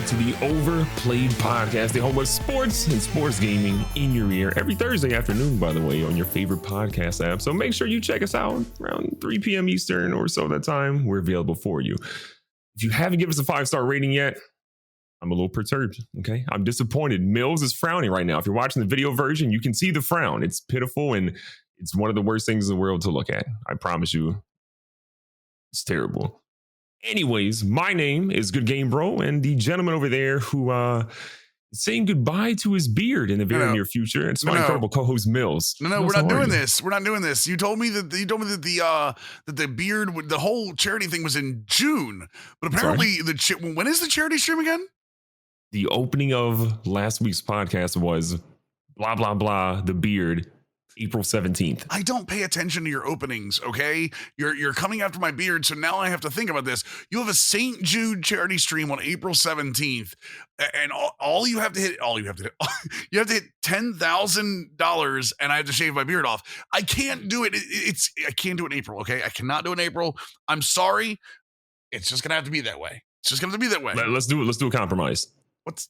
to the Overplayed podcast, the home of sports and sports gaming in your ear every Thursday afternoon, by the way, on your favorite podcast app. So make sure you check us out around 3 p.m. Eastern or so that time. We're available for you. If you haven't given us a 5-star rating yet, I'm a little perturbed, okay? I'm disappointed. Mills is frowning right now. If you're watching the video version, you can see the frown. It's pitiful, and it's one of the worst things in the world to look at. I promise you, it's terrible. Anyways, my name is GoodGameBro, and the gentleman over there who is saying goodbye to his beard in the very near future. It's my incredible co-host Mills. No, we're not doing this. We're not doing this. You told me that the beard, the whole charity thing was in June, but apparently when is the charity stream again? The opening of last week's podcast was blah blah blah. The beard. April 17th. I don't pay attention to your openings, okay? You're coming after my beard, so now I have to think about this. You have a St. Jude charity stream on April 17th, and you have to hit $10,000, and I have to shave my beard off. I can't do it. I can't do it in April, okay? I cannot do it in April. I'm sorry. It's just gonna have to be that way. It's just gonna have to be that way. Let's do it. Let's do a compromise. What's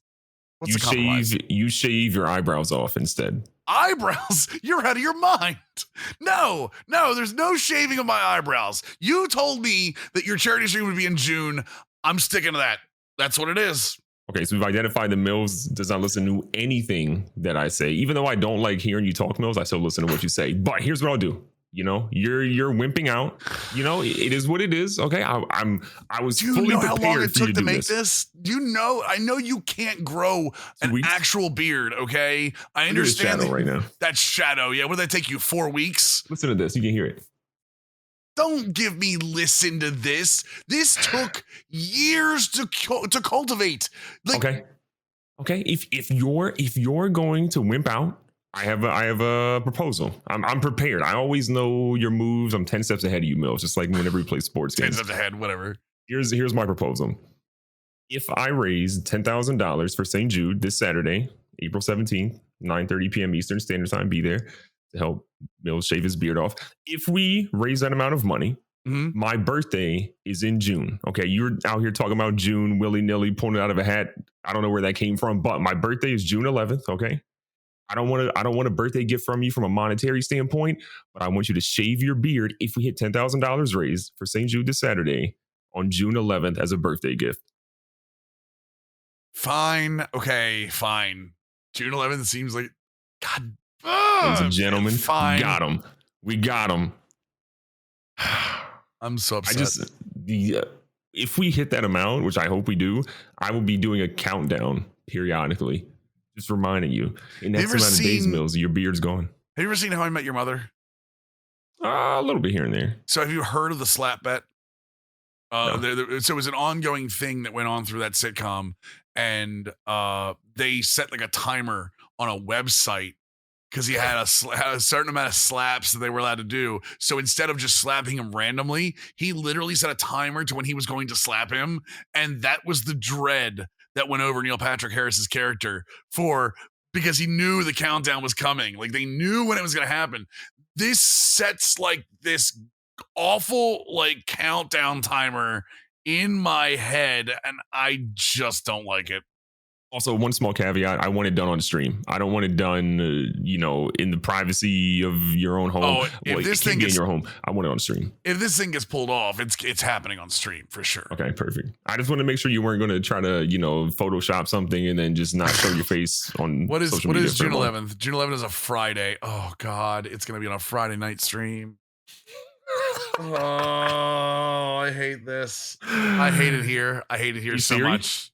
the compromise? You shave your eyebrows off instead. Eyebrows? You're out of your mind. No, there's no shaving of my eyebrows. You told me that your charity stream would be in June. I'm sticking to that. That's what it is. Okay, so we've identified that Mills does not listen to anything that I say. Even though I don't like hearing you talk, Mills, I still listen to what you say. But here's what I'll do. You know, you're wimping out. You know, it is what it is. Okay, I was. Do you know how long it took to make this? Do you know? I know you can't grow an actual beard. Okay, I understand right now. That's shadow. Yeah, what did that take you? 4 weeks? Listen to this. You can hear it. Don't give me listen to this. This took years to cultivate. Okay. If you're going to wimp out, I have a proposal. I'm prepared. I always know your moves. I'm 10 steps ahead of you, Mills. Just like whenever we play sports games. 10 steps ahead, whatever. Here's my proposal. If I raise $10,000 for St. Jude this Saturday, April 17th, 9:30 p.m. Eastern Standard Time, be there to help Mills shave his beard off. If we raise that amount of money, my birthday is in June. Okay, you're out here talking about June willy-nilly, pulling it out of a hat. I don't know where that came from, but my birthday is June 11th. Okay. I don't want a birthday gift from you from a monetary standpoint, but I want you to shave your beard if we hit $10,000 raised for St. Jude this Saturday on June 11th as a birthday gift. Fine. Okay, fine. June 11th seems like, God. Ladies and gentlemen, fine. We got him. I'm so upset. If we hit that amount, which I hope we do, I will be doing a countdown periodically. Just reminding you, in that amount of days, Mills, your beard's gone. Have you ever seen How I Met Your Mother? A little bit here and there. So have you heard of the slap bet? No. So it was an ongoing thing that went on through that sitcom, and they set like a timer on a website because he had a certain amount of slaps that they were allowed to do. So instead of just slapping him randomly, he literally set a timer to when he was going to slap him, and that was the dread that went over Neil Patrick Harris's character because he knew the countdown was coming. Like they knew when it was going to happen. This sets like this awful like countdown timer in my head, and I just don't like it. Also, one small caveat: I want it done on stream. I don't want it done, in the privacy of your own home. Oh, if this thing in your home, I want it on stream. If this thing gets pulled off, it's happening on stream for sure. Okay, perfect. I just want to make sure you weren't going to try to, Photoshop something and then just not show your face on. social media. What is June 11th? June 11th is a Friday. Oh God, it's gonna be on a Friday night stream. Oh, I hate this. I hate it here. So much.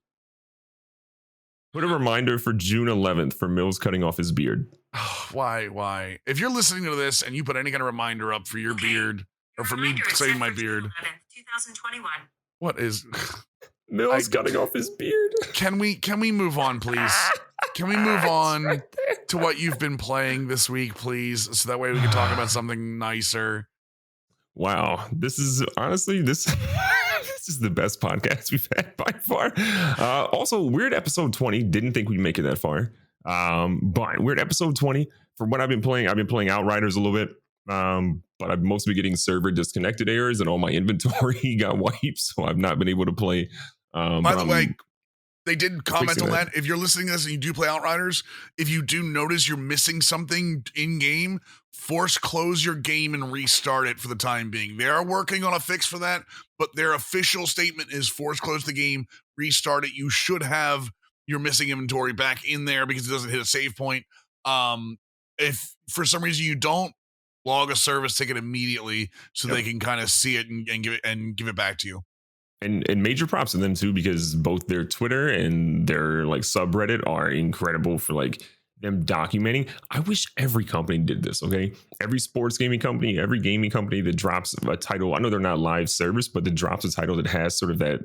Put a reminder for June 11th for Mills cutting off his beard. Why? If you're listening to this and you put any kind of reminder up for your beard or for me saving my beard. 2021. What is Mills cutting off his beard? Can we move on, please? Can we move on to what you've been playing this week, please? So that way we can talk about something nicer. Wow. This is honestly this is the best podcast we've had by far. Also, weird episode 20. Didn't think we'd make it that far. But weird episode 20. For what I've been playing Outriders a little bit. But I've mostly been getting server disconnected errors and all my inventory got wiped. So I've not been able to play. By the way, They did comment fixing on that. that. If you're listening to this and you do play Outriders, if you do notice you're missing something in game, force close your game and restart it for the time being. They are working on a fix for that, but their official statement is force close the game, restart it. You should have your missing inventory back in there because it doesn't hit a save point. If for some reason you don't, log a service ticket immediately so they can kind of see it and give it back to you. And major props to them too, because both their Twitter and their like subreddit are incredible for like them documenting. I wish every company did this. Okay, every sports gaming company, every gaming company that drops a title. I know they're not live service, but that drops a title that has sort of that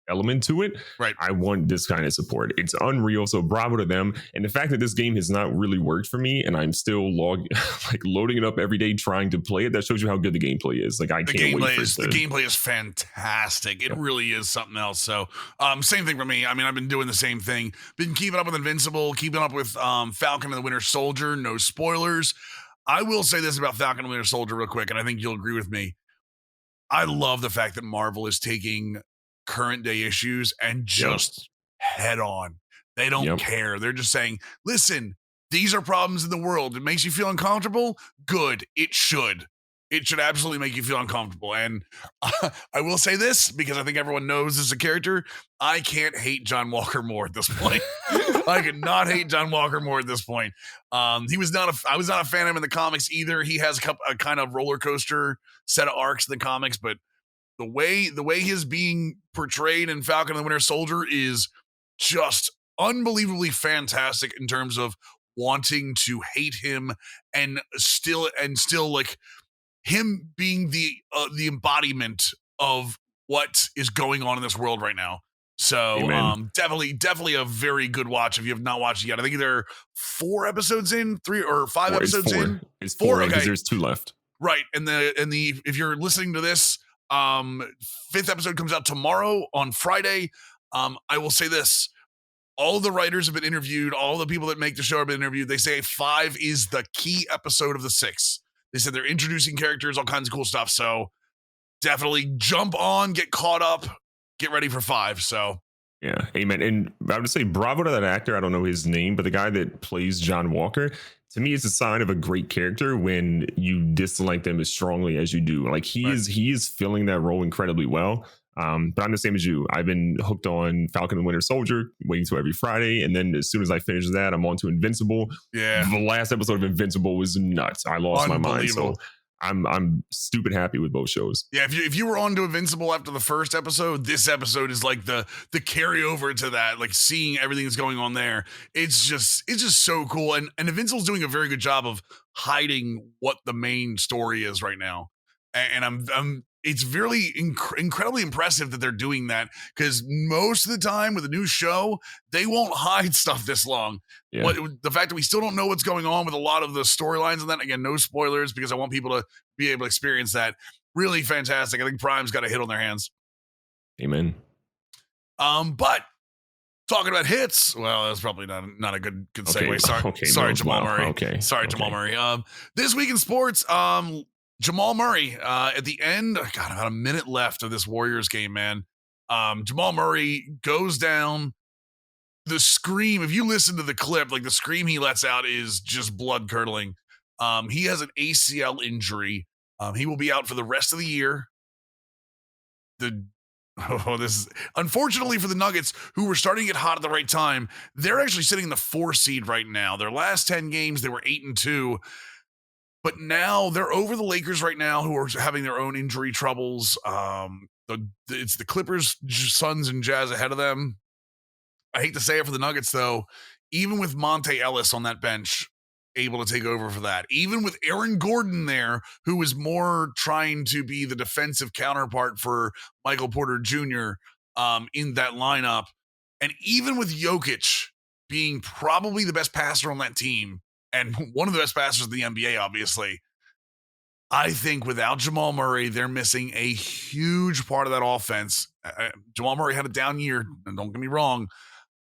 element to it. Right. I want this kind of support. It's unreal. So bravo to them. And the fact that this game has not really worked for me and I'm still loading it up every day trying to play it, that shows you how good the gameplay is. Like I can't wait for it. The gameplay is fantastic. It really is something else. So same thing for me. I mean, I've been doing the same thing. Been keeping up with Invincible, keeping up with Falcon and the Winter Soldier. No spoilers. I will say this about Falcon and the Winter Soldier real quick, and I think you'll agree with me. I love the fact that Marvel is taking current day issues and just head on. They don't care. They're just saying, listen, these are problems in the world. It makes you feel uncomfortable. Good. It should. It should absolutely make you feel uncomfortable. And I will say this because I think everyone knows this is a character. I can't hate John Walker more at this point. I could not hate John Walker more at this point. I was not a fan of him in the comics either. He has a kind of roller coaster set of arcs in the comics, but the way he's being portrayed in Falcon and the Winter Soldier is just unbelievably fantastic in terms of wanting to hate him and still like him being the embodiment of what is going on in this world right now. So definitely a very good watch if you have not watched it yet. I think there are 4 episodes in, 3 or 5 episodes in. It's 4 okay. Because there's 2 left. Right. And the if you're listening to this, 5th episode comes out tomorrow on Friday. I will say this. All the writers have been interviewed. All the people that make the show have been interviewed. They say 5 is the key episode of the 6. They said they're introducing characters, all kinds of cool stuff. So definitely jump on, get caught up, get ready for 5. So yeah, amen. And I would say bravo to that actor. I don't know his name, but the guy that plays John Walker, to me, it's a sign of a great character when you dislike them as strongly as you do. Like he is filling that role incredibly well. But I'm the same as you. I've been hooked on Falcon and Winter Soldier, waiting till every Friday. And then as soon as I finish that, I'm on to Invincible. Yeah. The last episode of Invincible was nuts. I lost my mind. So I'm stupid happy with both shows. Yeah, if you were on to Invincible after the first episode, this episode is like the carryover to that, like seeing everything that's going on there. It's just so cool. And Invincible's doing a very good job of hiding what the main story is right now. And I'm it's really incredibly impressive that they're doing that, because most of the time with a new show, they won't hide stuff this long. Yeah. The fact that we still don't know what's going on with a lot of the storylines and that, again, no spoilers, because I want people to be able to experience that. Really fantastic. I think Prime's got a hit on their hands. Amen. But talking about hits, well, that's probably not a good segue. Sorry, Jamal Murray. Jamal Murray. This week in sports, Jamal Murray, at the end, about a minute left of this Warriors game, man. Jamal Murray goes down. The scream, if you listen to the clip, like the scream he lets out is just blood curdling. He has an ACL injury. He will be out for the rest of the year. This is unfortunately for the Nuggets, who were starting to get hot at the right time. They're actually sitting in the 4 seed right now. Their last 10 games, they were 8-2. But now they're over the Lakers right now, who are having their own injury troubles. It's the Clippers, Suns, and Jazz ahead of them. I hate to say it for the Nuggets, though. Even with Monte Ellis on that bench, able to take over for that. Even with Aaron Gordon there, who is more trying to be the defensive counterpart for Michael Porter Jr. In that lineup. And even with Jokic being probably the best passer on that team, and one of the best passers in the NBA, obviously, I think without Jamal Murray, they're missing a huge part of that offense. Jamal Murray had a down year, and don't get me wrong.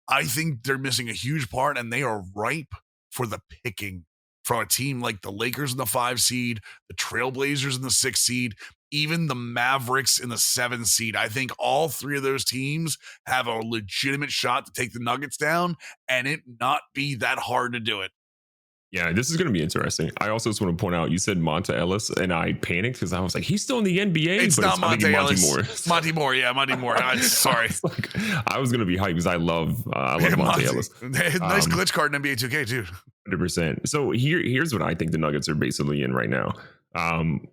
I think they're missing a huge part, and they are ripe for the picking from a team like the Lakers in the 5 seed, the Trailblazers in the 6 seed, even the Mavericks in the 7 seed. I think all 3 of those teams have a legitimate shot to take the Nuggets down and it not be that hard to do it. Yeah, this is going to be interesting. I also just want to point out, you said Monta Ellis, and I panicked because I was like, he's still in the NBA. It's but not Monta Ellis. Monty Moore. Monty Moore. I'm sorry. I was going to be hyped because I love Monta Ellis. Nice glitch card in NBA 2K too. 100%. So here's what I think the Nuggets are basically in right now.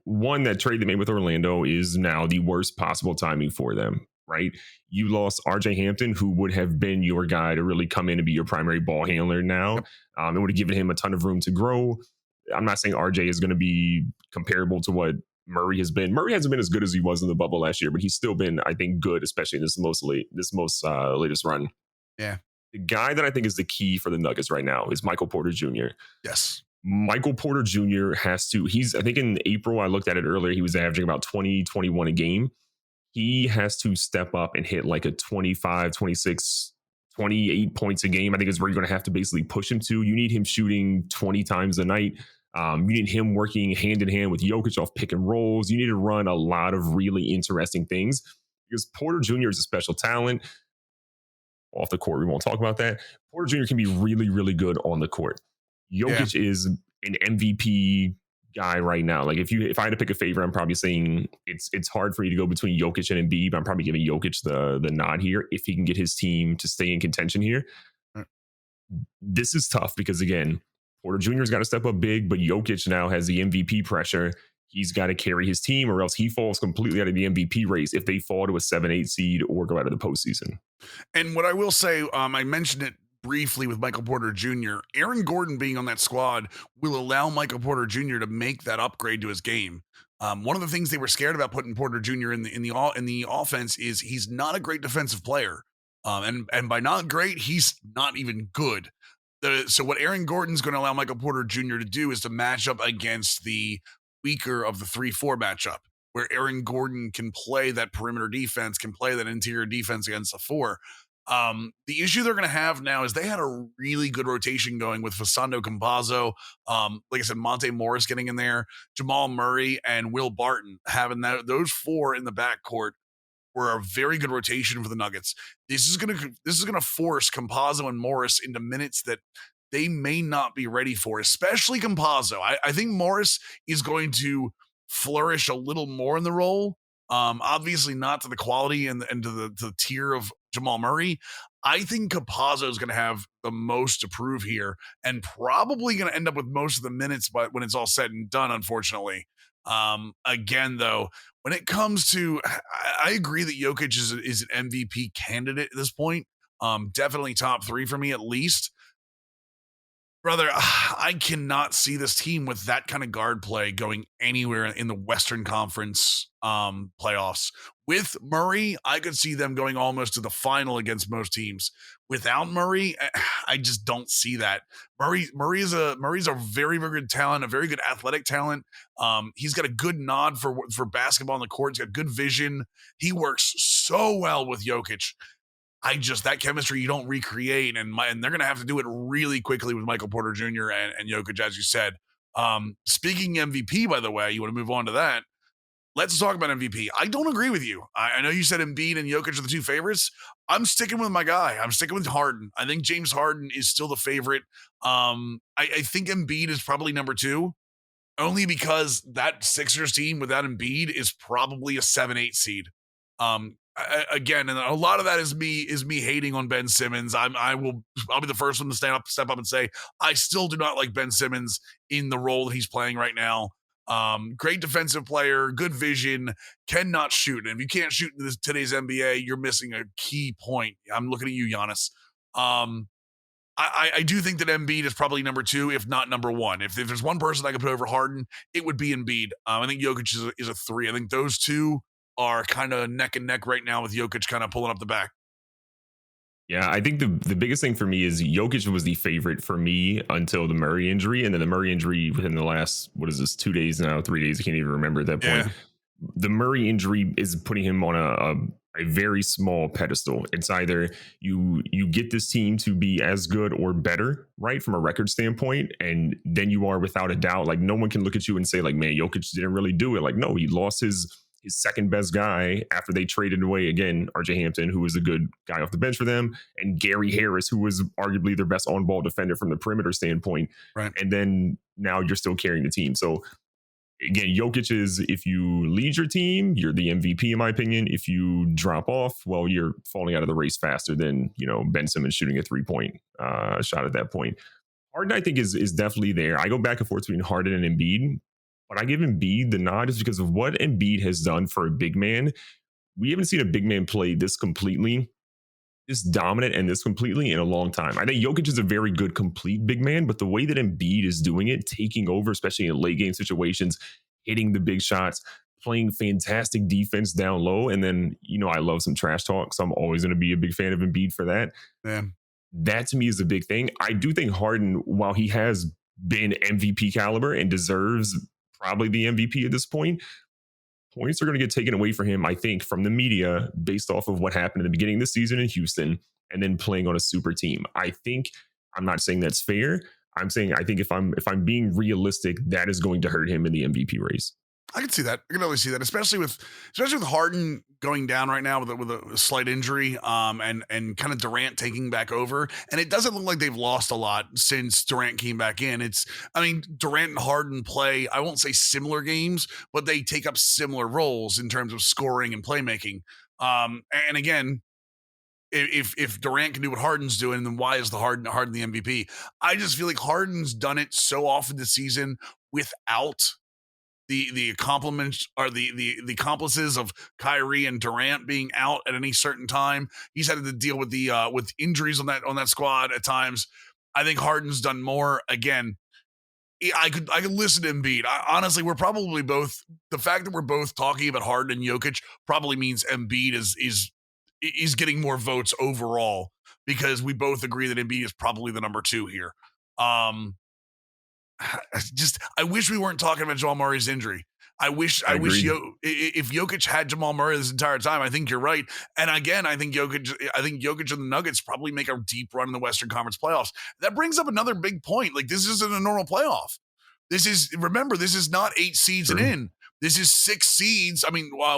One, that trade they made with Orlando is now the worst possible timing for them, right? You lost RJ Hampton, who would have been your guy to really come in and be your primary ball handler now. Yep. It would have given him a ton of room to grow. I'm not saying RJ is going to be comparable to what Murray has been. Murray hasn't been as good as he was in the bubble last year, but he's still been, I think, good, especially in this latest run. Yeah. The guy that I think is the key for the Nuggets right now is Michael Porter Jr. Yes. Michael Porter Jr. I think in April, I looked at it earlier, he was averaging about 20, 21 a game. He has to step up and hit like a 25, 26, 28 points a game. I think is where you're going to have to basically push him to. You need him shooting 20 times a night. You need him working hand in hand with Jokic off pick and rolls. You need to run a lot of really interesting things because Porter Jr. is a special talent. Off the court, we won't talk about that. Porter Jr. can be really, really good on the court. Jokic is an MVP guy right now. Like if I had to pick a favorite, I'm probably saying it's hard for you to go between Jokic and Embiid, but I'm probably giving Jokic the nod here if he can get his team to stay in contention here. This is tough because again, Porter Jr.'s got to step up big, but Jokic now has the MVP pressure. He's got to carry his team or else he falls completely out of the MVP race if they fall to a 7-8 seed or go out of the postseason. And what I will say, I mentioned it briefly with Michael Porter Jr. Aaron Gordon being on that squad will allow Michael Porter Jr. to make that upgrade to his game. One of the things they were scared about putting Porter Jr. in the offense is he's not a great defensive player, and by not great, he's not even good. So what Aaron Gordon's going to allow Michael Porter Jr. to do is to match up against the weaker of the 3-4 matchup, where Aaron Gordon can play that perimeter defense, can play that interior defense against the 4. The issue they're going to have now is they had a really good rotation going with Facundo Campazzo. Like I said, Monte Morris getting in there, Jamal Murray and Will Barton having those 4 in the backcourt were a very good rotation for the Nuggets. This is going to force Campazzo and Morris into minutes that they may not be ready for, especially Campazzo. I think Morris is going to flourish a little more in the role. Obviously not to the quality and to the tier of Jamal Murray. I think Campazzo is going to have the most to prove here and probably going to end up with most of the minutes but when it's all said and done, unfortunately. Again, though, when it comes to, I agree that Jokic is an MVP candidate at this point. Definitely top 3 for me at least. Brother, I cannot see this team with that kind of guard play going anywhere in the Western Conference playoffs. With Murray, I could see them going almost to the final against most teams. Without Murray, I just don't see that. Murray's a very, very good talent, a very good athletic talent. He's got a good nod for basketball on the court. He's got good vision. He works so well with Jokic. That chemistry you don't recreate, and they're going to have to do it really quickly with Michael Porter Jr. and Jokic, as you said. Speaking MVP, by the way, you want to move on to that. Let's talk about MVP. I don't agree with you. I know you said Embiid and Jokic are the 2 favorites. I'm sticking with my guy. I'm sticking with Harden. I think James Harden is still the favorite. I think Embiid is probably number 2, only because that Sixers team without Embiid is probably a 7-8 seed. Again, and a lot of that is me hating on Ben Simmons. I'll be the first one to step up and say I still do not like Ben Simmons in the role that he's playing right now. Great defensive player, good vision, cannot shoot. And if you can't shoot in today's NBA, you're missing a key point. I'm looking at you, Giannis. I do think that Embiid is probably number 2, if not number 1. If there's one person I could put over Harden, it would be Embiid. I think Jokic is a 3. I think those 2 are kind of neck and neck right now with Jokic kind of pulling up the back. Yeah, I think the biggest thing for me is Jokic was the favorite for me until the Murray injury. And then the Murray injury within the last, 2 days now, 3 days, I can't even remember at that point. Yeah. The Murray injury is putting him on a very small pedestal. It's either you get this team to be as good or better, right, from a record standpoint, and then you are without a doubt, like no one can look at you and say like, man, Jokic didn't really do it. Like, no, he lost his his second best guy after they traded away, again, RJ Hampton, who was a good guy off the bench for them, and Gary Harris, who was arguably their best on-ball defender from the perimeter standpoint. Right. And then now you're still carrying the team. So again, Jokic is, if you lead your team, you're the MVP, in my opinion. If you drop off, well, you're falling out of the race faster than, Ben Simmons shooting a 3-point shot at that point. Harden, I think, is definitely there. I go back and forth between Harden and Embiid, but I give Embiid the nod just because of what Embiid has done for a big man. We haven't seen a big man play this completely, this dominant and this completely in a long time. I think Jokic is a very good complete big man, but the way that Embiid is doing it, taking over, especially in late game situations, hitting the big shots, playing fantastic defense down low, and then, I love some trash talk, so I'm always going to be a big fan of Embiid for that. Yeah. That to me is a big thing. I do think Harden, while he has been MVP caliber and deserves probably the MVP at this point, points are going to get taken away from him, I think, from the media based off of what happened in the beginning of the season in Houston and then playing on a super team. I'm not saying that's fair. I'm saying I think if I'm being realistic, that is going to hurt him in the MVP race. I can see that. I can always see that, especially with Harden going down right now with a slight injury, and kind of Durant taking back over. And it doesn't look like they've lost a lot since Durant came back in. Durant and Harden play, I won't say similar games, but they take up similar roles in terms of scoring and playmaking. And again, if Durant can do what Harden's doing, then why is Harden the MVP? I just feel like Harden's done it so often this season without the compliments or the accomplices of Kyrie and Durant being out at any certain time. He's had to deal with with injuries on that squad at times. I think Harden's done more. Again, I could listen to Embiid. Honestly, we're probably both, the fact that we're both talking about Harden and Jokic probably means Embiid is getting more votes overall, because we both agree that Embiid is probably the number 2 here. I wish we weren't talking about Jamal Murray's injury. I wish if Jokic had Jamal Murray this entire time, I think you're right. And again, I think Jokic and the Nuggets probably make a deep run in the Western Conference playoffs. That brings up another big point. Like, this isn't a normal playoff. This is not 8 seeds and in. This is 6 seeds.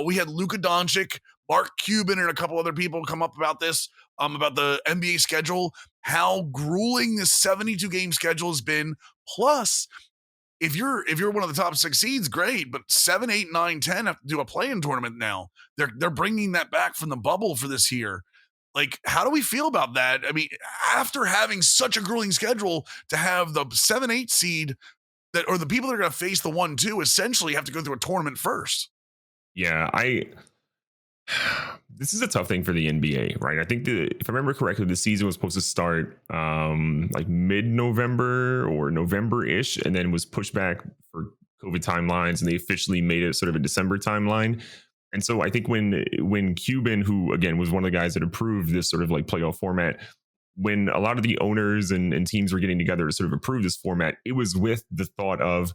We had Luka Doncic, Mark Cuban, and a couple other people come up about this, about the NBA schedule, how grueling this 72 game schedule has been. Plus, if you're one of the top 6 seeds, great, but 7, 8, 9, 10 have to do a play-in tournament now. They're bringing that back from the bubble for this year. Like, how do we feel about that? After having such a grueling schedule, to have the 7, 8 seed or the people that are going to face the 1, 2 essentially have to go through a tournament first. Yeah, this is a tough thing for the NBA, right? I think if I remember correctly, the season was supposed to start like mid-November or November-ish, and then was pushed back for COVID timelines, and they officially made it sort of a December timeline. And so I think when Cuban, who again was one of the guys that approved this sort of like playoff format, when a lot of the owners and teams were getting together to sort of approve this format, it was with the thought of,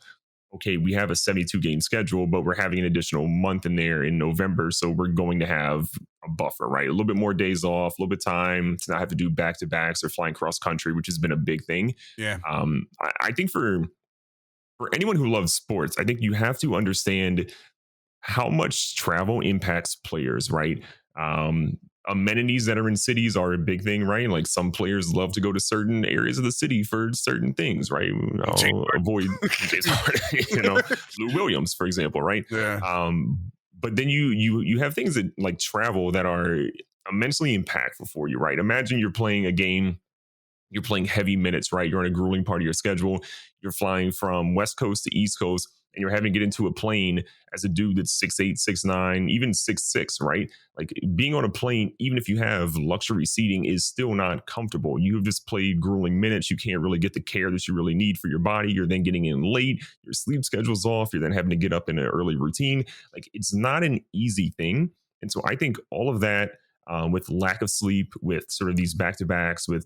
okay, we have a 72 game schedule, but we're having an additional month in there in November. So we're going to have a buffer, right? A little bit more days off, a little bit of time to not have to do back-to-backs or flying cross country, which has been a big thing. Yeah. I think for anyone who loves sports, I think you have to understand how much travel impacts players, right? Amenities that are in cities are a big thing, right? Like, some players love to go to certain areas of the city for certain things, right? Avoid James Harden, Lou Williams, for example, right? Yeah. But then you have things that like travel that are immensely impactful for you, right? Imagine you're playing a game, you're playing heavy minutes, right? You're on a grueling part of your schedule. You're flying from West Coast to East Coast, and you're having to get into a plane as a dude that's 6'8", 6'9", even 6'6", right? Like, being on a plane, even if you have luxury seating, is still not comfortable. You have just played grueling minutes. You can't really get the care that you really need for your body. You're then getting in late. Your sleep schedule's off. You're then having to get up in an early routine. Like, it's not an easy thing. And so I think all of that, with lack of sleep, with sort of these back-to-backs, with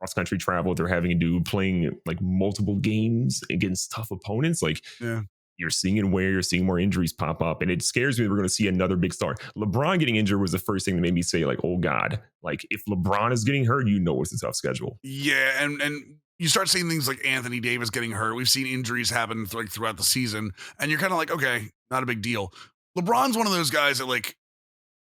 cross-country travel they're having to do, playing like multiple games against tough opponents, like, yeah, you're seeing it where you're seeing more injuries pop up. And it scares me that we're going to see another big star. LeBron getting injured was the first thing that made me say, like, oh God, like, if LeBron is getting hurt, it's a tough schedule. Yeah. And you start seeing things like Anthony Davis getting hurt. We've seen injuries happen throughout the season, and you're kind of like, okay, not a big deal. LeBron's one of those guys that like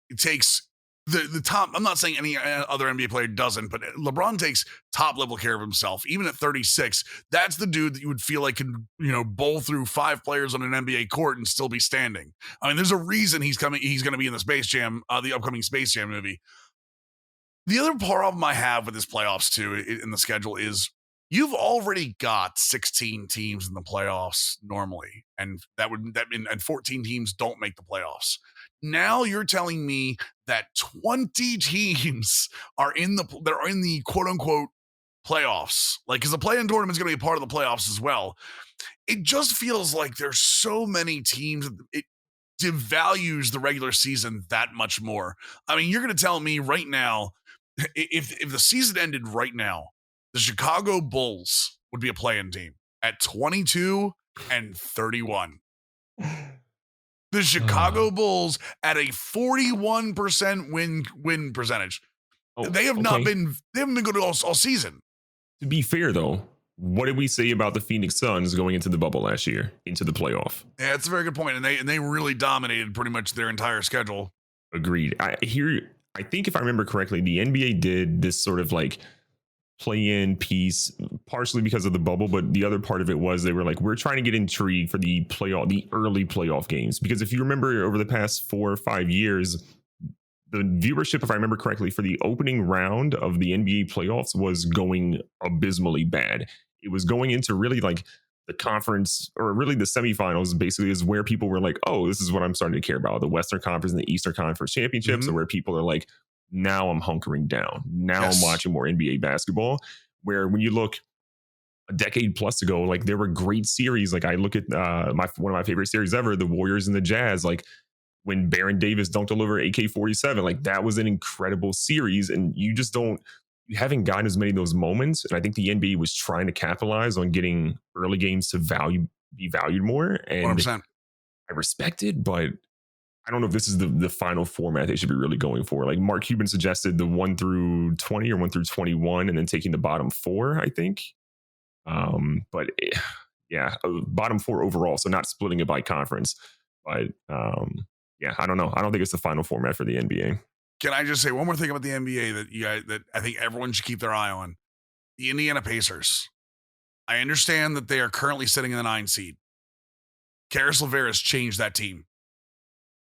it takes the top. I'm not saying any other NBA player doesn't, but LeBron takes top level care of himself. Even at 36, that's the dude that you would feel like can, bowl through 5 players on an NBA court and still be standing. I mean, there's a reason he's going to be in the Space Jam, the upcoming Space Jam movie. The other problem I have with this playoffs too in the schedule is you've already got 16 teams in the playoffs normally, and that mean 14 teams don't make the playoffs. Now you're telling me that 20 teams are in the quote unquote playoffs, like because the play-in tournament is going to be a part of the playoffs as well. It just feels like there's so many teams. It devalues the regular season that much more. I mean, you're going to tell me right now, if the season ended right now, the Chicago Bulls would be a play-in team at 22 and 31. The Chicago Bulls at a 41% win percentage. They haven't been good all season. To be fair, though, what did we say about the Phoenix Suns going into the bubble last year, into the playoff? Yeah, that's a very good point. And they really dominated pretty much their entire schedule. Agreed. I think if I remember correctly, the NBA did this sort of like play-in piece, partially because of the bubble, but the other part of it was they were like, we're trying to get intrigue for the early playoff games. Because if you remember over the past 4 or 5 years, the viewership, if I remember correctly, for the opening round of the NBA playoffs was going abysmally bad. It was going into really like the conference, or really the semifinals, basically is where people were like, oh, this is what I'm starting to care about. The Western Conference and the Eastern Conference championships are where people are like, now I'm hunkering down. Now I'm watching more NBA basketball. Where when you look a decade plus ago, like there were great series. Like I look at one of my favorite series ever, the Warriors and the Jazz. Like when Baron Davis dunked all over AK-47, like that was an incredible series. And you haven't gotten as many of those moments. And I think the NBA was trying to capitalize on getting early games to be valued more. And 100%. I respect it, but I don't know if this is the final format they should be really going for. Like Mark Cuban suggested the 1 through 20 or 1 through 21, and then taking the bottom 4, I think. But bottom 4 overall. So not splitting it by conference. But I don't know. I don't think it's the final format for the NBA. Can I just say one more thing about the NBA that I think everyone should keep their eye on? The Indiana Pacers. I understand that they are currently sitting in the 9 seed. Caris LeVert has changed that team.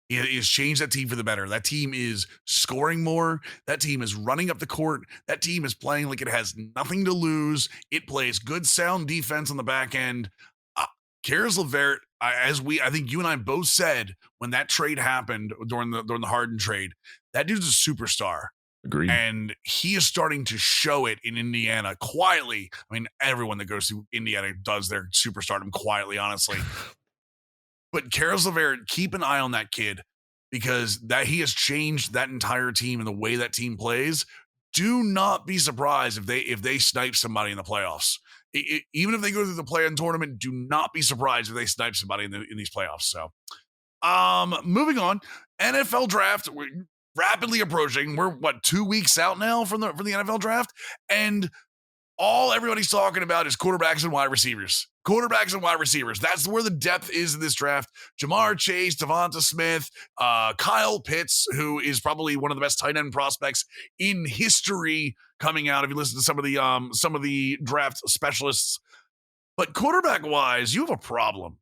He has changed that team for the better. That team is scoring more. That team is running up the court. That team is playing like it has nothing to lose. It plays good, sound defense on the back end. Caris LeVert, I think you and I both said when that trade happened during the Harden trade, that dude's a superstar. Agreed. And he is starting to show it in Indiana quietly. I mean, everyone that goes to Indiana does their superstardom quietly, honestly. But Caris LeVert, keep an eye on that kid because he has changed that entire team and the way that team plays. Do not be surprised if they snipe somebody in the playoffs. Even if they go through the play-in tournament, do not be surprised if they snipe somebody in these playoffs. So, moving on, NFL draft, we're rapidly approaching. We're 2 weeks out now from the NFL draft, and all everybody's talking about is quarterbacks and wide receivers. Quarterbacks and wide receivers. That's where the depth is in this draft. Jamar Chase, Devonta Smith, Kyle Pitts, who is probably one of the best tight end prospects in history coming out. If you listen to some of the draft specialists, but quarterback wise, you have a problem.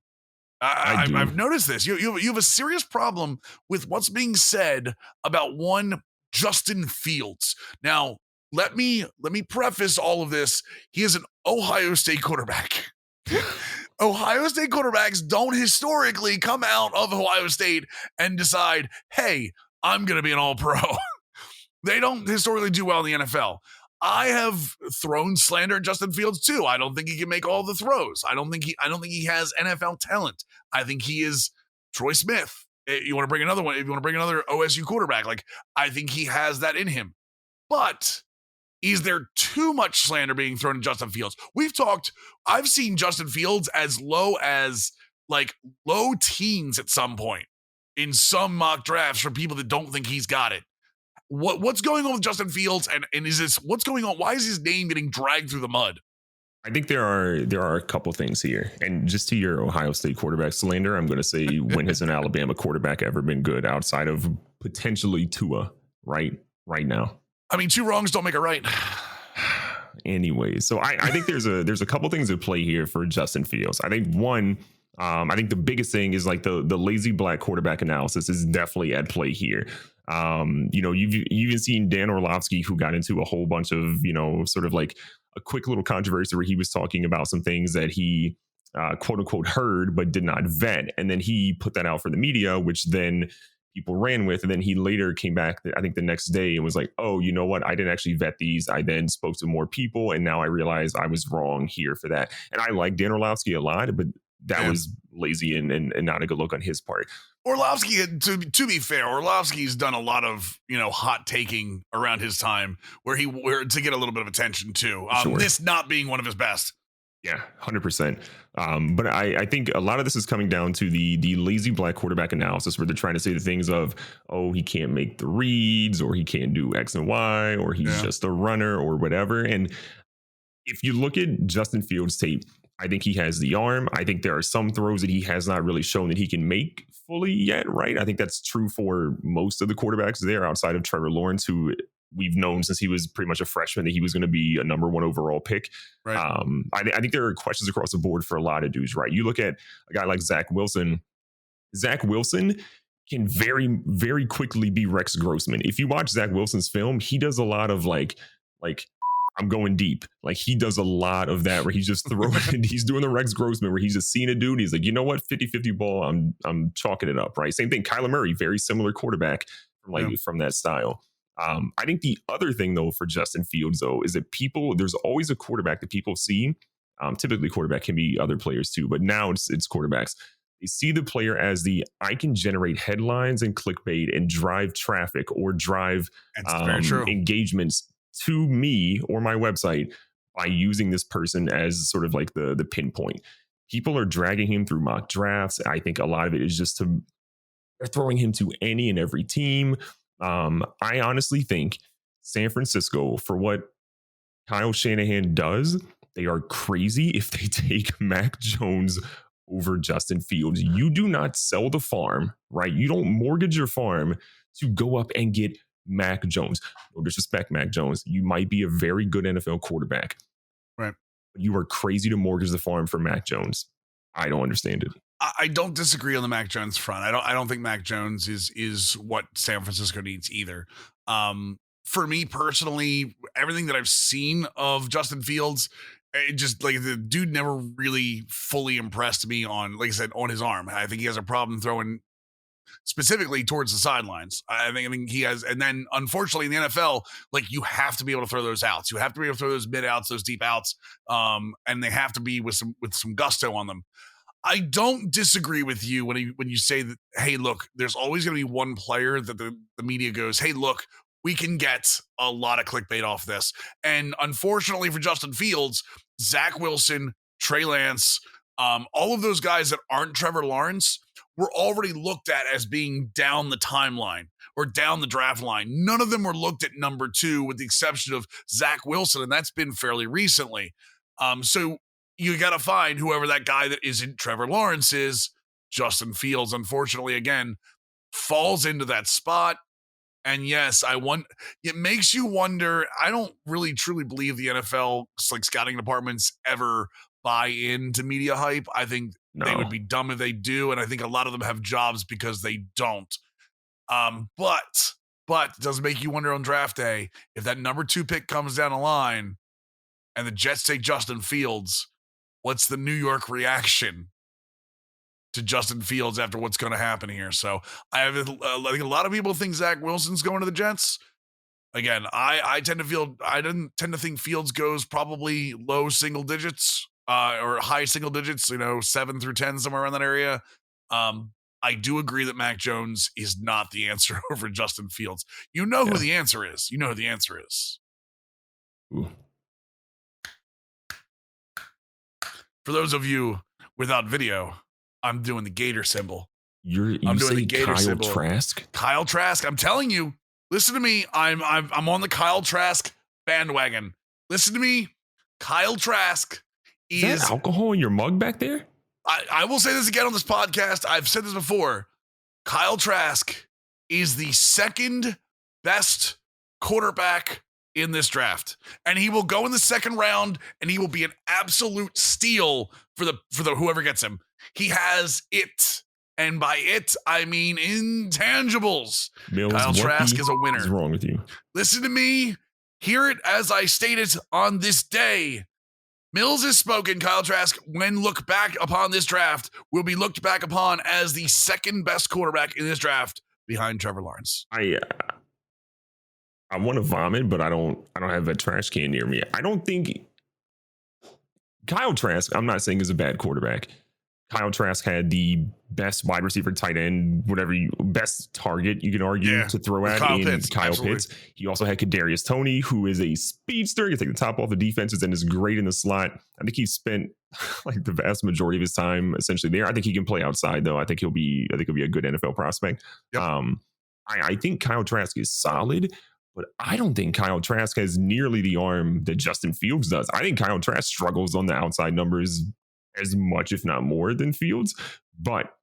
I've noticed this. You have a serious problem with what's being said about one Justin Fields. Now, let me preface all of this. He is an Ohio State quarterback. Ohio State quarterbacks don't historically come out of Ohio State and decide, hey, I'm going to be an all-pro. They don't historically do well in the NFL. I have thrown slander at Justin Fields too. I don't think he can make all the throws. I don't think he has NFL talent. I think he is Troy Smith. You want to bring another one? If you want to bring another OSU quarterback, like I think he has that in him. But is there too much slander being thrown at Justin Fields? I've seen Justin Fields as low as like low teens at some point in some mock drafts for people that don't think he's got it. What's going on with Justin Fields? And is this what's going on? Why is his name getting dragged through the mud? I think there are a couple things here, and just to your Ohio State quarterback slander, I'm going to say, when has an Alabama quarterback ever been good outside of potentially Tua? Right now. I mean, two wrongs don't make a right. Anyway, so I think there's a couple things at play here for Justin Fields. I think one, I think the biggest thing is like the lazy black quarterback analysis is definitely at play here. You've even seen Dan Orlovsky, who got into a whole bunch of, sort of like a quick little controversy where he was talking about some things that he quote unquote heard but did not vet, and then he put that out for the media, which then people ran with. And then he later came back, I think the next day, and was like, oh, you know what? I didn't actually vet these. I then spoke to more people, and now I realize I was wrong here for that. And I like Dan Orlovsky a lot, but that was lazy and not a good look on his part. Orlovsky, to be fair, Orlovsky's done a lot of hot taking around his time where to get a little bit of attention too. Sure. This not being one of his best. Yeah, 100%. But I think a lot of this is coming down to the lazy black quarterback analysis, where they're trying to say the things of, oh, he can't make the reads, or he can't do X and Y, or he's just a runner, or whatever. And if you look at Justin Fields' tape, I think he has the arm. I think there are some throws that he has not really shown that he can make fully yet, right? I think that's true for most of the quarterbacks there, outside of Trevor Lawrence, who we've known since he was pretty much a freshman that he was going to be a number one overall pick. Right. I think there are questions across the board for a lot of dudes, right? You look at a guy like Zach Wilson. Zach Wilson can very, very quickly be Rex Grossman. If you watch Zach Wilson's film, he does a lot of like I'm going deep. Like, he does a lot of that where he's just throwing, he's doing the Rex Grossman where he's just seeing a dude. He's like, you know what? 50-50 ball. I'm chalking it up. Right. Same thing. Kyler Murray, very similar quarterback from that style. I think the other thing, though, for Justin Fields, though, is that there's always a quarterback that people see. Typically, quarterback can be other players, too, but now it's quarterbacks. They see the player as I can generate headlines and clickbait and drive traffic or drive engagements to me or my website by using this person as sort of like the pinpoint. People are dragging him through mock drafts. I think a lot of it is just they're throwing him to any and every team. I honestly think San Francisco, for what Kyle Shanahan does, they are crazy if they take Mac Jones over Justin Fields. You do not sell the farm, right? You don't mortgage your farm to go up and get Mac Jones. No disrespect, Mac Jones. You might be a very good NFL quarterback, right? But you are crazy to mortgage the farm for Mac Jones. I don't understand it. I don't disagree on the Mac Jones front. I don't think Mac Jones is what San Francisco needs either. For me personally, everything that I've seen of Justin Fields, it just like the dude never really fully impressed me on, like I said, on his arm. I think he has a problem throwing specifically towards the sidelines. I think he has, and then unfortunately in the NFL, like, you have to be able to throw those outs. You have to be able to throw those mid outs, those deep outs, and they have to be with some gusto on them. I don't disagree with you when you say that, hey, look, there's always going to be one player that the media goes, hey, look, we can get a lot of clickbait off this. And unfortunately for Justin Fields, Zach Wilson, Trey Lance, all of those guys that aren't Trevor Lawrence were already looked at as being down the timeline or down the draft line. None of them were looked at number 2 with the exception of Zach Wilson, and that's been fairly recently. So you got to find whoever that guy that isn't Trevor Lawrence is. Justin Fields, unfortunately, again, falls into that spot. And yes, it makes you wonder. I don't really truly believe the NFL scouting departments ever buy into media hype. I think they would be dumb if they do. And I think a lot of them have jobs because they don't. But it does make you wonder on draft day, if that number 2 pick comes down the line and the Jets take Justin Fields, what's the New York reaction to Justin Fields after what's going to happen here? So I think a lot of people think Zach Wilson's going to the Jets. Again, I tend to think Fields goes probably low single digits or high single digits, 7 through 10, somewhere around that area. I do agree that Mac Jones is not the answer over Justin Fields. Who the answer is. You know who the answer is. Ooh. For those of you without video, I'm doing the Gator symbol. I'm doing the Gator symbol. Trask? Kyle Trask. I'm telling you. Listen to me. I'm on the Kyle Trask bandwagon. Listen to me. Kyle Trask Is that alcohol in your mug back there? I will say this again on this podcast. I've said this before. Kyle Trask is the second best quarterback in this draft, and he will go in the second round, and he will be an absolute steal for the whoever gets him. He has it, and by it I mean intangibles. Mills, Kyle Trask is a winner. What's wrong with you? Listen to me. Hear it as I stated on this day. Mills has spoken. Kyle Trask, when looked back upon this draft, will be looked back upon as the second best quarterback in this draft behind Trevor Lawrence. I want to vomit, but I don't have a trash can near me. I don't think Kyle Trask, I'm not saying is a bad quarterback. Kyle Trask had the best wide receiver, tight end, best target you can argue to throw at Kyle Pitts. He also had Kadarius Toney, who is a speedster. He can take the top off the defenses and is great in the slot. I think he spent like the vast majority of his time essentially there. I think he can play outside though. I think he'll be a good NFL prospect. Yep. I think Kyle Trask is solid, but I don't think Kyle Trask has nearly the arm that Justin Fields does. I think Kyle Trask struggles on the outside numbers as much, if not more, than Fields. But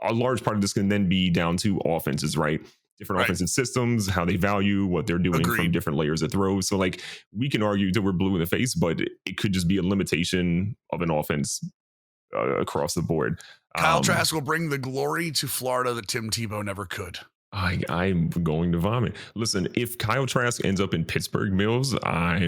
a large part of this can then be down to offenses, right? Different offensive systems, how they value what they're doing from different layers of throws. So like we can argue that we're blue in the face, but it could just be a limitation of an offense across the board. Kyle Trask will bring the glory to Florida that Tim Tebow never could. I'm going to vomit. Listen, if Kyle Trask ends up in Pittsburgh, Mills, I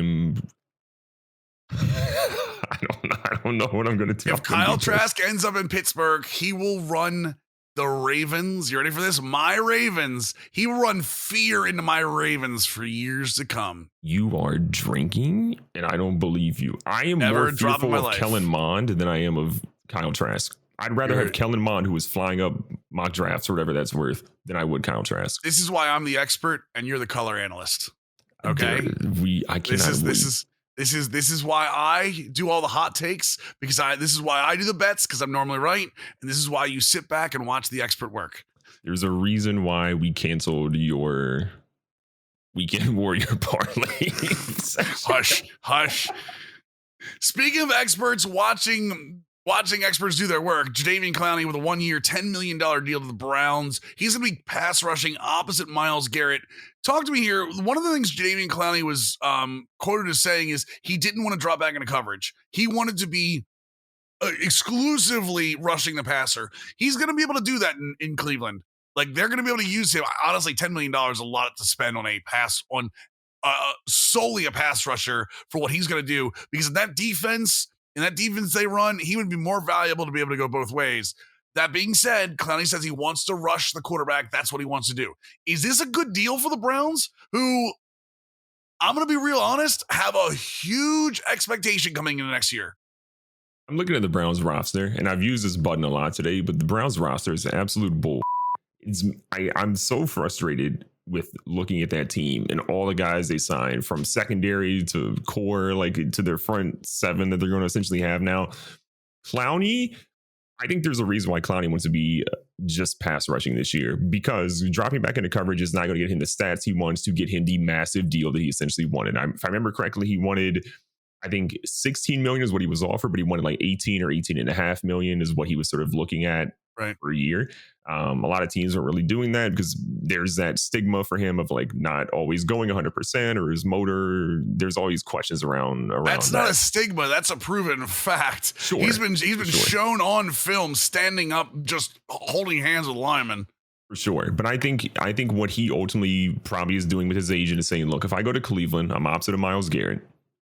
don't know what I'm going to tell. If Kyle Trask ends up in Pittsburgh, he will run the Ravens. You ready for this? My Ravens. He will run fear into my Ravens for years to come. You are drinking, and I don't believe you. I am more fearful of Kellen Mond than I am of Kyle Trask. I'd rather have Kellen Mond, who is flying up mock drafts or whatever that's worth, than I would Kyle Trask. This is why I'm the expert and you're the color analyst. Okay. This is why I do all the hot takes, because this is why I do the bets, because I'm normally right, and this is why you sit back and watch the expert work. There's a reason why we canceled your Weekend Warrior parlay. Hush. Speaking of experts watching experts do their work, Jadeveon Clowney with a 1-year, $10 million deal to the Browns. He's going to be pass rushing opposite Myles Garrett. Talk to me here. One of the things Jadeveon Clowney was quoted as saying is he didn't want to drop back into coverage. He wanted to be exclusively rushing the passer. He's going to be able to do that in Cleveland. Like, they're going to be able to use him. Honestly, $10 million is a lot to spend on a pass, on solely a pass rusher for what he's going to do, because in that defense they run, he would be more valuable to be able to go both ways. That being said, Clowney says he wants to rush the quarterback. That's what he wants to do. Is this a good deal for the Browns, who, I'm going to be real honest, have a huge expectation coming into next year? I'm looking at the Browns roster, and I've used this button a lot today, but the Browns roster is absolute bull. I'm so frustrated with looking at that team and all the guys they signed, from secondary to core, like to their front seven that they're going to essentially have now. Clowney, I think there's a reason why Clowney wants to be just pass rushing this year, because dropping back into coverage is not going to get him the stats he wants to get him the massive deal that he essentially wanted. If I remember correctly, he wanted, I think 16 million is what he was offered, but he wanted like 18 or 18.5 million is what he was sort of looking at per year. A lot of teams aren't really doing that because there's that stigma for him of like not always going 100%, or his motor. There's always questions around That's not a stigma. That's a proven fact. Sure. He's been shown on film standing up, just holding hands with linemen. For sure. But I think what he ultimately probably is doing with his agent is saying, look, if I go to Cleveland, I'm opposite of Myles Garrett.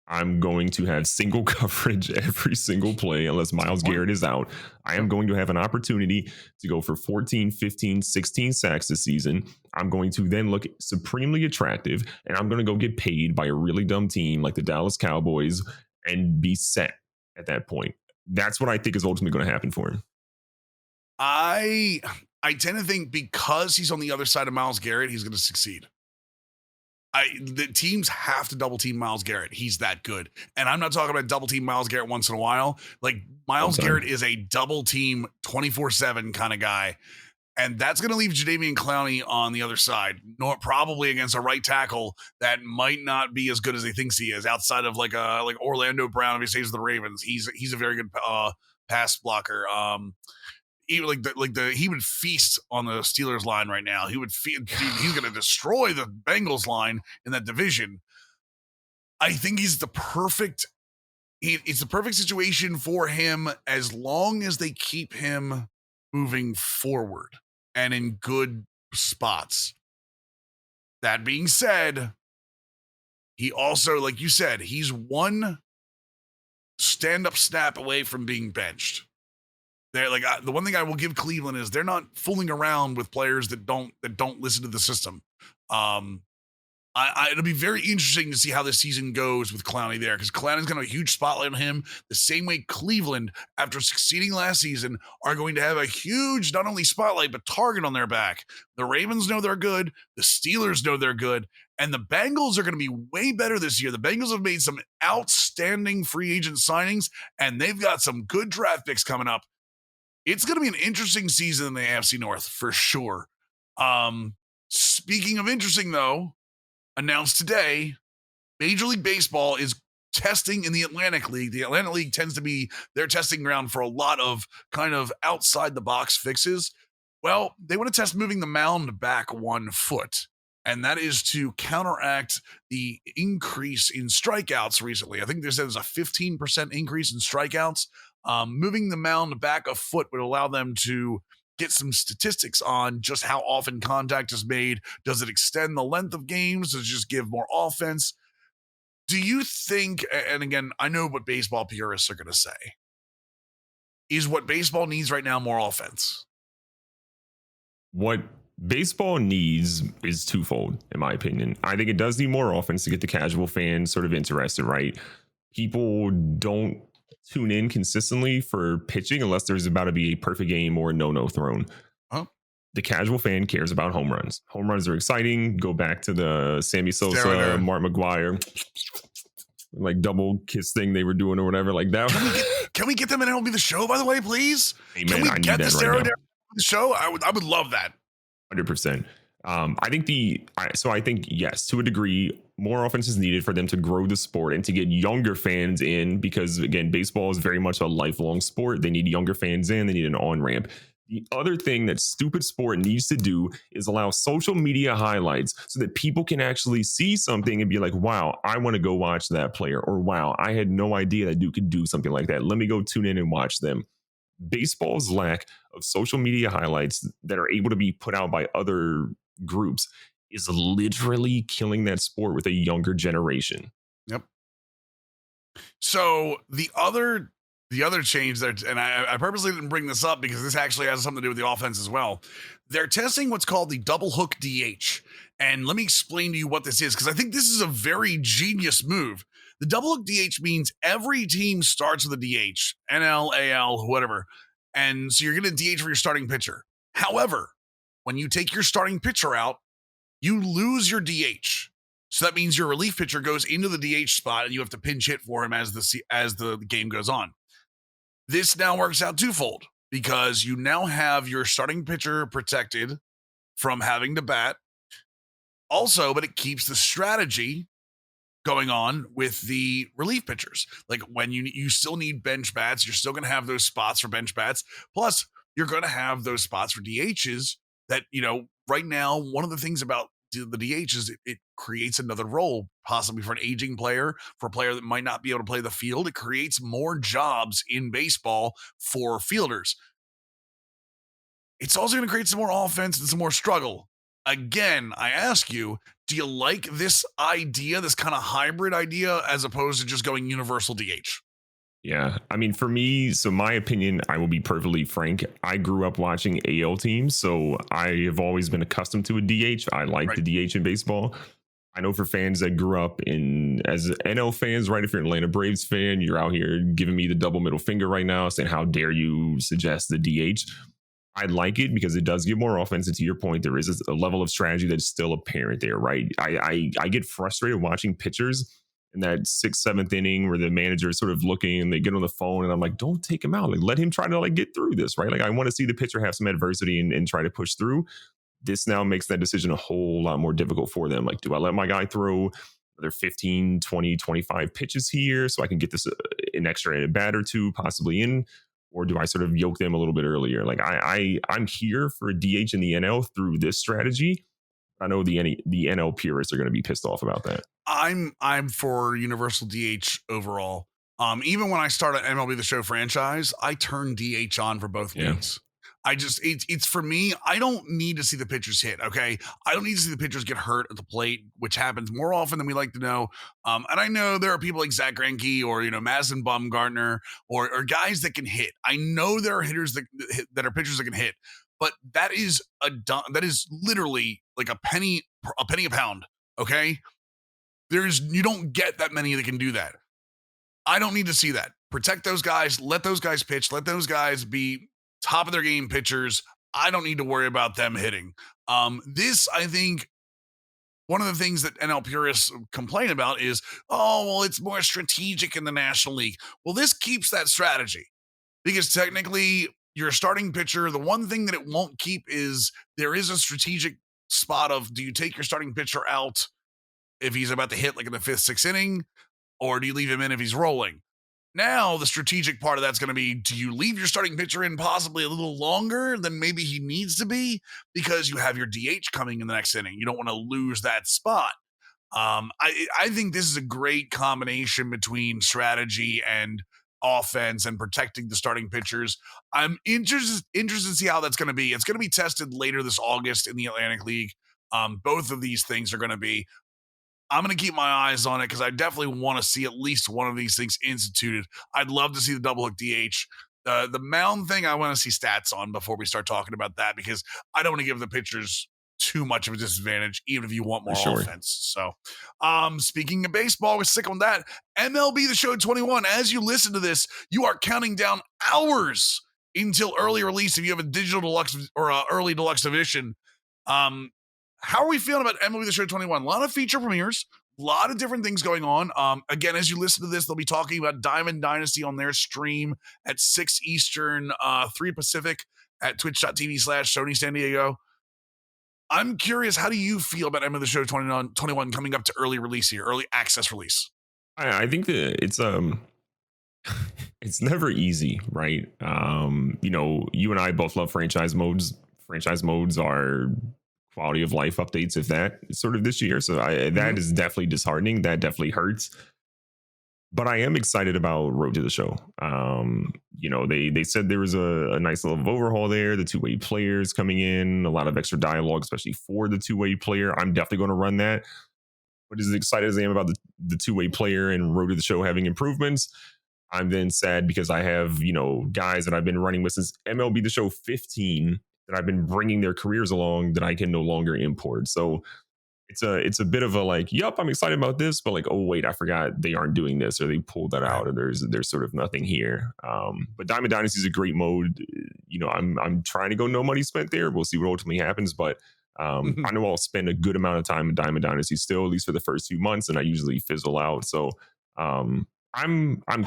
I'm going to have single coverage every single play unless Myles Garrett is out. I am going to have an opportunity to go for 14, 15, 16 sacks this season. I'm going to then look supremely attractive, and I'm going to go get paid by a really dumb team like the Dallas Cowboys and be set at that point. That's what I think is ultimately going to happen for him. I tend to think because he's on the other side of Myles Garrett, he's going to succeed. The teams have to double team Myles Garrett. He's that good. And I'm not talking about double team Myles Garrett once in a while. Like, Myles Garrett is a double team 24/7 kind of guy. And that's going to leave Jadeveon Clowney on the other side, probably against a right tackle that might not be as good as he thinks he is. Outside of like Orlando Brown, if he stays with the Ravens, he's a very good pass blocker. Even he would feast on the Steelers line right now. He would dude, he's going to destroy the Bengals line in that division. I think he's the perfect. It's the perfect situation for him as long as they keep him moving forward and in good spots. That being said, he also, like you said, he's one stand-up snap away from being benched. They're like the one thing I will give Cleveland is they're not fooling around with players that don't listen to the system. It'll be very interesting to see how this season goes with Clowney there, because Clowney's going to have a huge spotlight on him, the same way Cleveland, after succeeding last season, are going to have a huge, not only spotlight, but target on their back. The Ravens know they're good. The Steelers know they're good. And the Bengals are going to be way better this year. The Bengals have made some outstanding free agent signings, and they've got some good draft picks coming up. It's going to be an interesting season in the AFC North, for sure. Speaking of interesting, though, announced today, Major League Baseball is testing in the Atlantic League. The Atlantic League tends to be their testing ground for a lot of kind of outside the box fixes. Well, they want to test moving the mound back 1 foot, and that is to counteract the increase in strikeouts recently. I think they said there's a 15% increase in strikeouts. Moving the mound back a foot would allow them to get some statistics on just how often contact is made. Does it extend the length of games? Does it just give more offense? Do you think, and again, I know what baseball purists are going to say, is what baseball needs right now more offense? What baseball needs is twofold, in my opinion. I think it does need more offense to get the casual fan sort of interested, right? People don't tune in consistently for pitching unless there's about to be a perfect game or a no thrown. Huh? The casual fan cares about home runs. Home runs are exciting. Go back to the Sammy Sosa, Mark McGuire, like double kiss thing they were doing or whatever like that. Can we get them in MLB The Show, by the way, please? Hey, can man, we get the steroid the show? I would love that. 100%. I think yes, to a degree, more offense is needed for them to grow the sport and to get younger fans in, because again, baseball is very much a lifelong sport. They need younger fans in. They need an on-ramp. The other thing that stupid sport needs to do is allow social media highlights so that people can actually see something and be like, wow, I want to go watch that player, or wow, I had no idea that dude could do something like that. Let me go tune in and watch them. Baseball's lack of social media highlights that are able to be put out by other groups is literally killing that sport with a younger generation. Yep. So the other change there, and I purposely didn't bring this up because this actually has something to do with the offense as well. They're testing what's called the double hook DH. And let me explain to you what this is, because I think this is a very genius move. The double hook DH means every team starts with a DH, NL, AL, whatever. And so you're going to DH for your starting pitcher. However, when you take your starting pitcher out, you lose your DH. So that means your relief pitcher goes into the DH spot and you have to pinch hit for him as the game goes on. This now works out twofold, because you now have your starting pitcher protected from having to bat. Also, but it keeps the strategy going on with the relief pitchers. Like when you still need bench bats, you're still going to have those spots for bench bats. Plus, you're going to have those spots for DHs that, right now, one of the things about the DH is it creates another role, possibly for an aging player, for a player that might not be able to play the field. It creates more jobs in baseball for fielders. It's also going to create some more offense and some more struggle. Again, I ask you, do you like this idea, this kind of hybrid idea, as opposed to just going universal DH? Yeah, I mean, for me, so my opinion, I will be perfectly frank. I grew up watching AL teams, so I have always been accustomed to a DH. I like the DH in baseball. I know for fans that grew up as NL fans, right? If you're an Atlanta Braves fan, you're out here giving me the double middle finger right now, saying, how dare you suggest the DH? I like it because it does give more offense. And to your point, there is a level of strategy that's still apparent there, right? I get frustrated watching pitchers in that sixth, seventh inning where the manager is sort of looking and they get on the phone and I'm like, don't take him out. Like, let him try to like get through this, right? Like, I want to see the pitcher have some adversity and try to push through. This now makes that decision a whole lot more difficult for them. Like, do I let my guy throw another 15, 20, 25 pitches here so I can get this an extra at bat or two possibly in? Or do I sort of yoke them a little bit earlier? Like I'm here for a DH in the NL through this strategy. I know the NL purists are going to be pissed off about that. I'm for universal DH overall. Even when I start an MLB The Show franchise, I turn DH on for both leagues. It's for me, I don't need to see the pitchers hit, okay? I don't need to see the pitchers get hurt at the plate, which happens more often than we like to know. And I know there are people like Zach Greinke or, Madison Bumgarner or guys that can hit. I know there are hitters that are pitchers that can hit, but that is literally like a penny a pound, okay? You don't get that many that can do that. I don't need to see that. Protect those guys, let those guys pitch, let those guys be top of their game pitchers. I don't need to worry about them hitting. This, I think, one of the things that NL purists complain about is, it's more strategic in the National League. Well, this keeps that strategy because technically your starting pitcher, the one thing that it won't keep is there is a strategic spot of, do you take your starting pitcher out if he's about to hit like in the fifth, sixth inning, or do you leave him in if he's rolling? Now, the strategic part of that's going to be, do you leave your starting pitcher in possibly a little longer than maybe he needs to be because you have your DH coming in the next inning? You don't want to lose that spot. I think this is a great combination between strategy and offense and protecting the starting pitchers. I'm interested to see how that's going to be. It's going to be tested later this August in the Atlantic League. Both of these things are going to be. I'm going to keep my eyes on it because I definitely want to see at least one of these things instituted. I'd love to see the double hook DH. The mound thing, I want to see stats on before we start talking about that because I don't want to give the pitchers too much of a disadvantage, even if you want more offense. So, speaking of baseball, we're sick on that. MLB The Show 21. As you listen to this, you are counting down hours until early release if you have a digital deluxe or early deluxe edition. How are we feeling about MLB The Show 21? A lot of feature premieres, a lot of different things going on. Again, as you listen to this, they'll be talking about Diamond Dynasty on their stream at 6 Eastern, 3 Pacific at twitch.tv/Sony San Diego. I'm curious, how do you feel about MLB The Show 21 coming up to early release here, early access release? I think that it's never easy, right? You and I both love franchise modes. Franchise modes are quality of life updates, if that, sort of this year. So that is definitely disheartening. That definitely hurts. But I am excited about Road to the Show. They said there was a nice level of overhaul there. The two-way players coming in, a lot of extra dialogue, especially for the two-way player. I'm definitely going to run that. But as excited as I am about the two-way player and Road to the Show having improvements, I'm then sad because I have, guys that I've been running with since MLB The Show 15 that I've been bringing their careers along that I can no longer import. So it's a bit of a like, yep, I'm excited about this, but like, oh wait, I forgot they aren't doing this, or they pulled that out, or there's sort of nothing here. But Diamond Dynasty is a great mode. I'm trying to go no money spent there. We'll see what ultimately happens, but I know I'll spend a good amount of time in Diamond Dynasty still, at least for the first few months, and I usually fizzle out. So I'm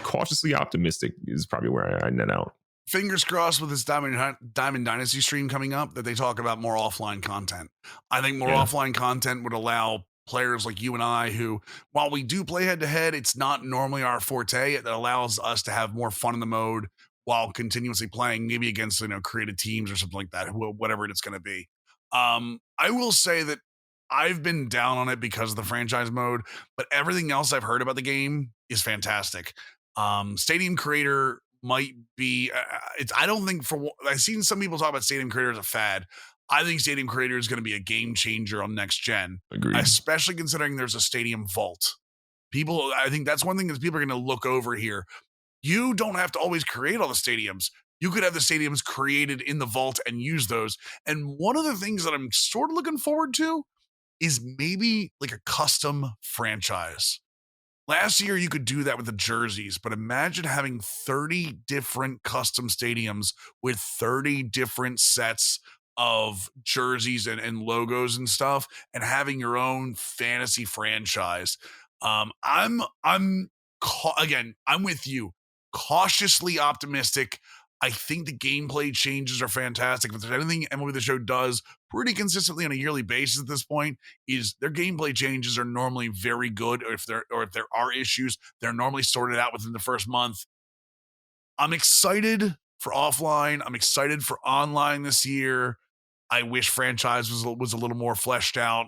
cautiously optimistic is probably where I net out. Fingers crossed with this Diamond Dynasty stream coming up that they talk about more offline content. I think more offline content would allow players like you and I, who, while we do play head to head, it's not normally our forte. It allows us to have more fun in the mode while continuously playing, maybe against, creative teams or something like that, whatever it's going to be. I will say that I've been down on it because of the franchise mode, but everything else I've heard about the game is fantastic. Stadium Creator might be I don't think I've seen some people talk about Stadium Creator as a fad. I think Stadium Creator is going to be a game changer on next gen. Agreed. Especially considering there's a stadium vault. I think that's one thing that people are going to look over here. You don't have to always create all the stadiums. You could have the stadiums created in the vault and use those. And one of the things that I'm sort of looking forward to is maybe like a custom franchise. Last year, you could do that with the jerseys, but imagine having 30 different custom stadiums with 30 different sets of jerseys and logos and stuff, and having your own fantasy franchise. Again, I'm with you. Cautiously optimistic. I think the gameplay changes are fantastic. If there's anything MLB The Show does pretty consistently on a yearly basis at this point, is their gameplay changes are normally very good. Or if there are issues, they're normally sorted out within the first month. I'm excited for offline. I'm excited for online this year. I wish franchise was a little more fleshed out,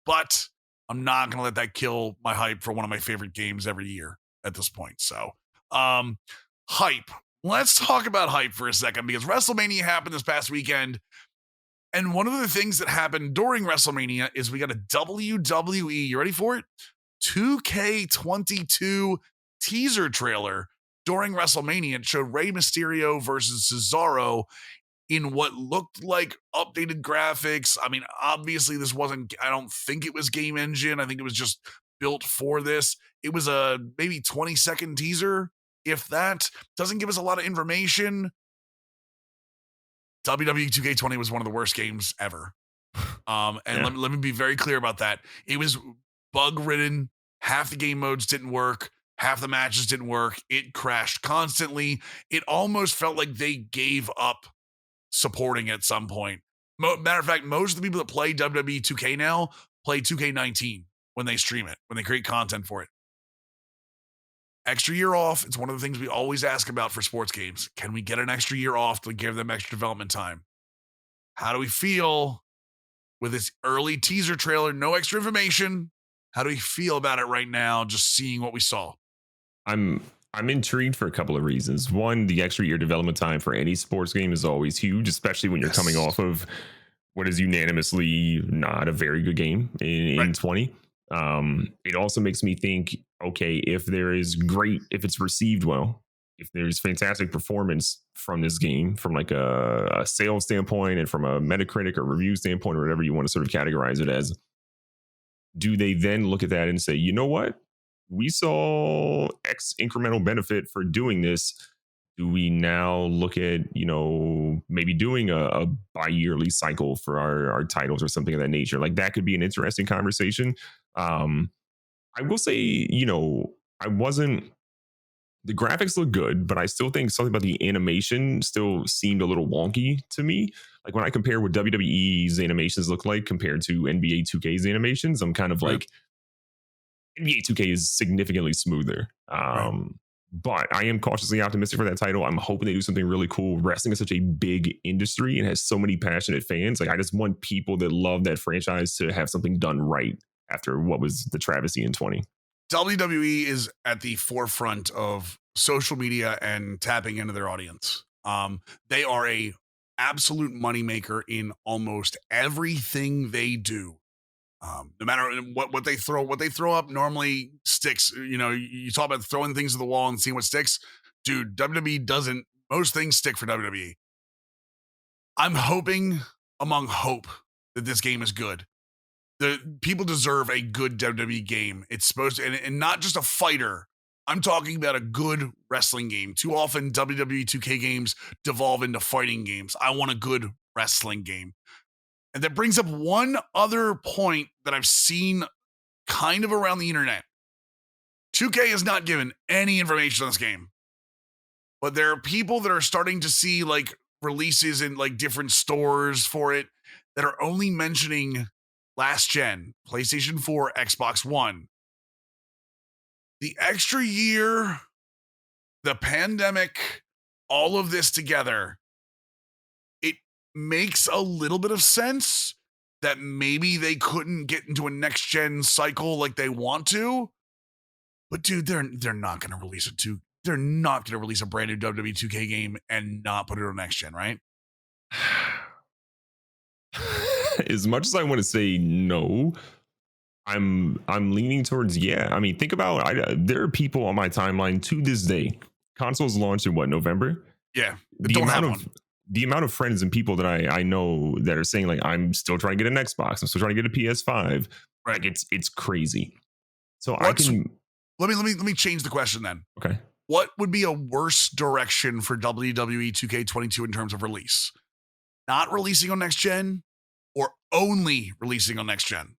but I'm not going to let that kill my hype for one of my favorite games every year at this point. So, hype. Let's talk about hype for a second because WrestleMania happened this past weekend. And one of the things that happened during WrestleMania is we got a WWE, you ready for it? 2K22 teaser trailer during WrestleMania. It showed Rey Mysterio versus Cesaro in what looked like updated graphics. I mean, obviously this wasn't, I don't think it was game engine. I think it was just built for this. It was a maybe 20-second teaser. If that doesn't give us a lot of information, WWE 2K20 was one of the worst games ever. Let me be very clear about that. It was bug ridden. Half the game modes didn't work. Half the matches didn't work. It crashed constantly. It almost felt like they gave up supporting at some point. Matter of fact, most of the people that play WWE 2K now play 2K19 when they stream it, when they create content for it. Extra year off. It's one of the things we always ask about for sports games. Can we get an extra year off to give them extra development time? How do we feel with this early teaser trailer? No extra information. How do we feel about it right now? Just seeing what we saw. I'm intrigued for a couple of reasons. One, the extra year development time for any sports game is always huge, especially when you're coming off of what is unanimously not a very good game in 20. It also makes me think, okay, if it's received well, if there's fantastic performance from this game, from like a sales standpoint and from a Metacritic or review standpoint or whatever you want to sort of categorize it as, do they then look at that and say, you know what? We saw X incremental benefit for doing this. Do we now look at, maybe doing a bi-yearly cycle for our titles or something of that nature? Like that could be an interesting conversation. I will say, the graphics look good, but I still think something about the animation still seemed a little wonky to me. Like when I compare what WWE's animations look like compared to NBA 2K's animations, I'm kind of like, NBA 2K is significantly smoother. But I am cautiously optimistic for that title. I'm hoping they do something really cool. Wrestling is such a big industry and has so many passionate fans. Like I just want people that love that franchise to have something done right after what was the travesty in 20. WWE is at the forefront of social media and tapping into their audience. They are a absolute moneymaker in almost everything they do. No matter what they throw up normally sticks. You talk about throwing things to the wall and seeing what sticks. Dude, WWE doesn't. Most things stick for WWE. I'm hoping among hope that this game is good. The people deserve a good WWE game. It's supposed to, and not just a fighter. I'm talking about a good wrestling game. Too often WWE 2K games devolve into fighting games. I want a good wrestling game. And that brings up one other point that I've seen kind of around the internet. 2K has not given any information on this game. But there are people that are starting to see like releases in like different stores for it that are only mentioning last gen, PlayStation 4, Xbox One. The extra year, the pandemic, all of this together, it makes a little bit of sense that maybe they couldn't get into a next gen cycle like they want to. But dude, they're not going to release they're not going to release a brand new WWE 2K game and not put it on next gen, right? As much as I want to say no, I'm leaning towards yeah. I mean, think about there are people on my timeline to this day. Consoles launched in what, November? Yeah, the amount of friends and people that I know that are saying like I'm still trying to get an Xbox, I'm still trying to get a PS5. Right, like it's crazy. So let me change the question then. Okay, what would be a worse direction for WWE 2K22 in terms of release? Not releasing on next gen or only releasing on next gen?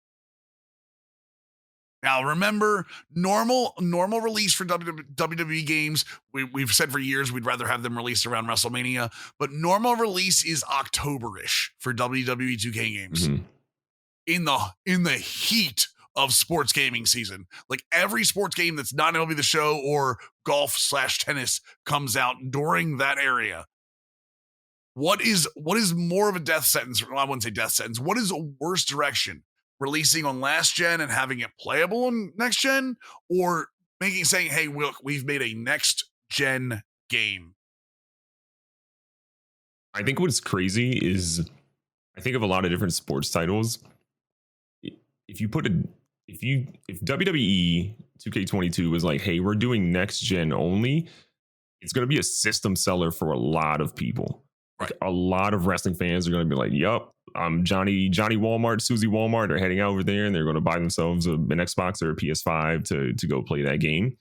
Now, remember, normal release for WWE games, we've said for years we'd rather have them released around WrestleMania, but normal release is October-ish for WWE 2K games. Mhm. In the heat of sports gaming season. Like every sports game that's not MLB The Show or golf/tennis comes out during that area. What is more of a death sentence? Well, I wouldn't say death sentence. What is a worse direction? Releasing on last gen and having it playable on next gen, or saying, hey, look, we've made a next gen game. I think what's crazy is I think of a lot of different sports titles. If WWE 2K22 was like, hey, we're doing next gen only, it's going to be a system seller for a lot of people. Like a lot of wrestling fans are going to be like, yup, Johnny Walmart, Susie Walmart are heading out over there and they're going to buy themselves an Xbox or a PS5 to go play that game.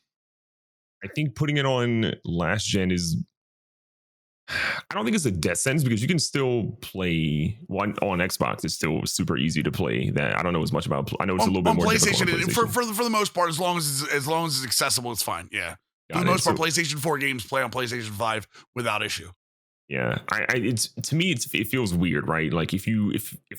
I think putting it on last gen is, I don't think it's a death sentence because you can still play one on Xbox. It's still super easy to play that. I don't know as much about, I know it's a little bit more PlayStation, difficult on PlayStation. For the most part, as long as it's accessible, it's fine. Yeah. For the most part, PlayStation 4 games play on PlayStation 5 without issue. Yeah, it's to me, it feels weird, right? Like if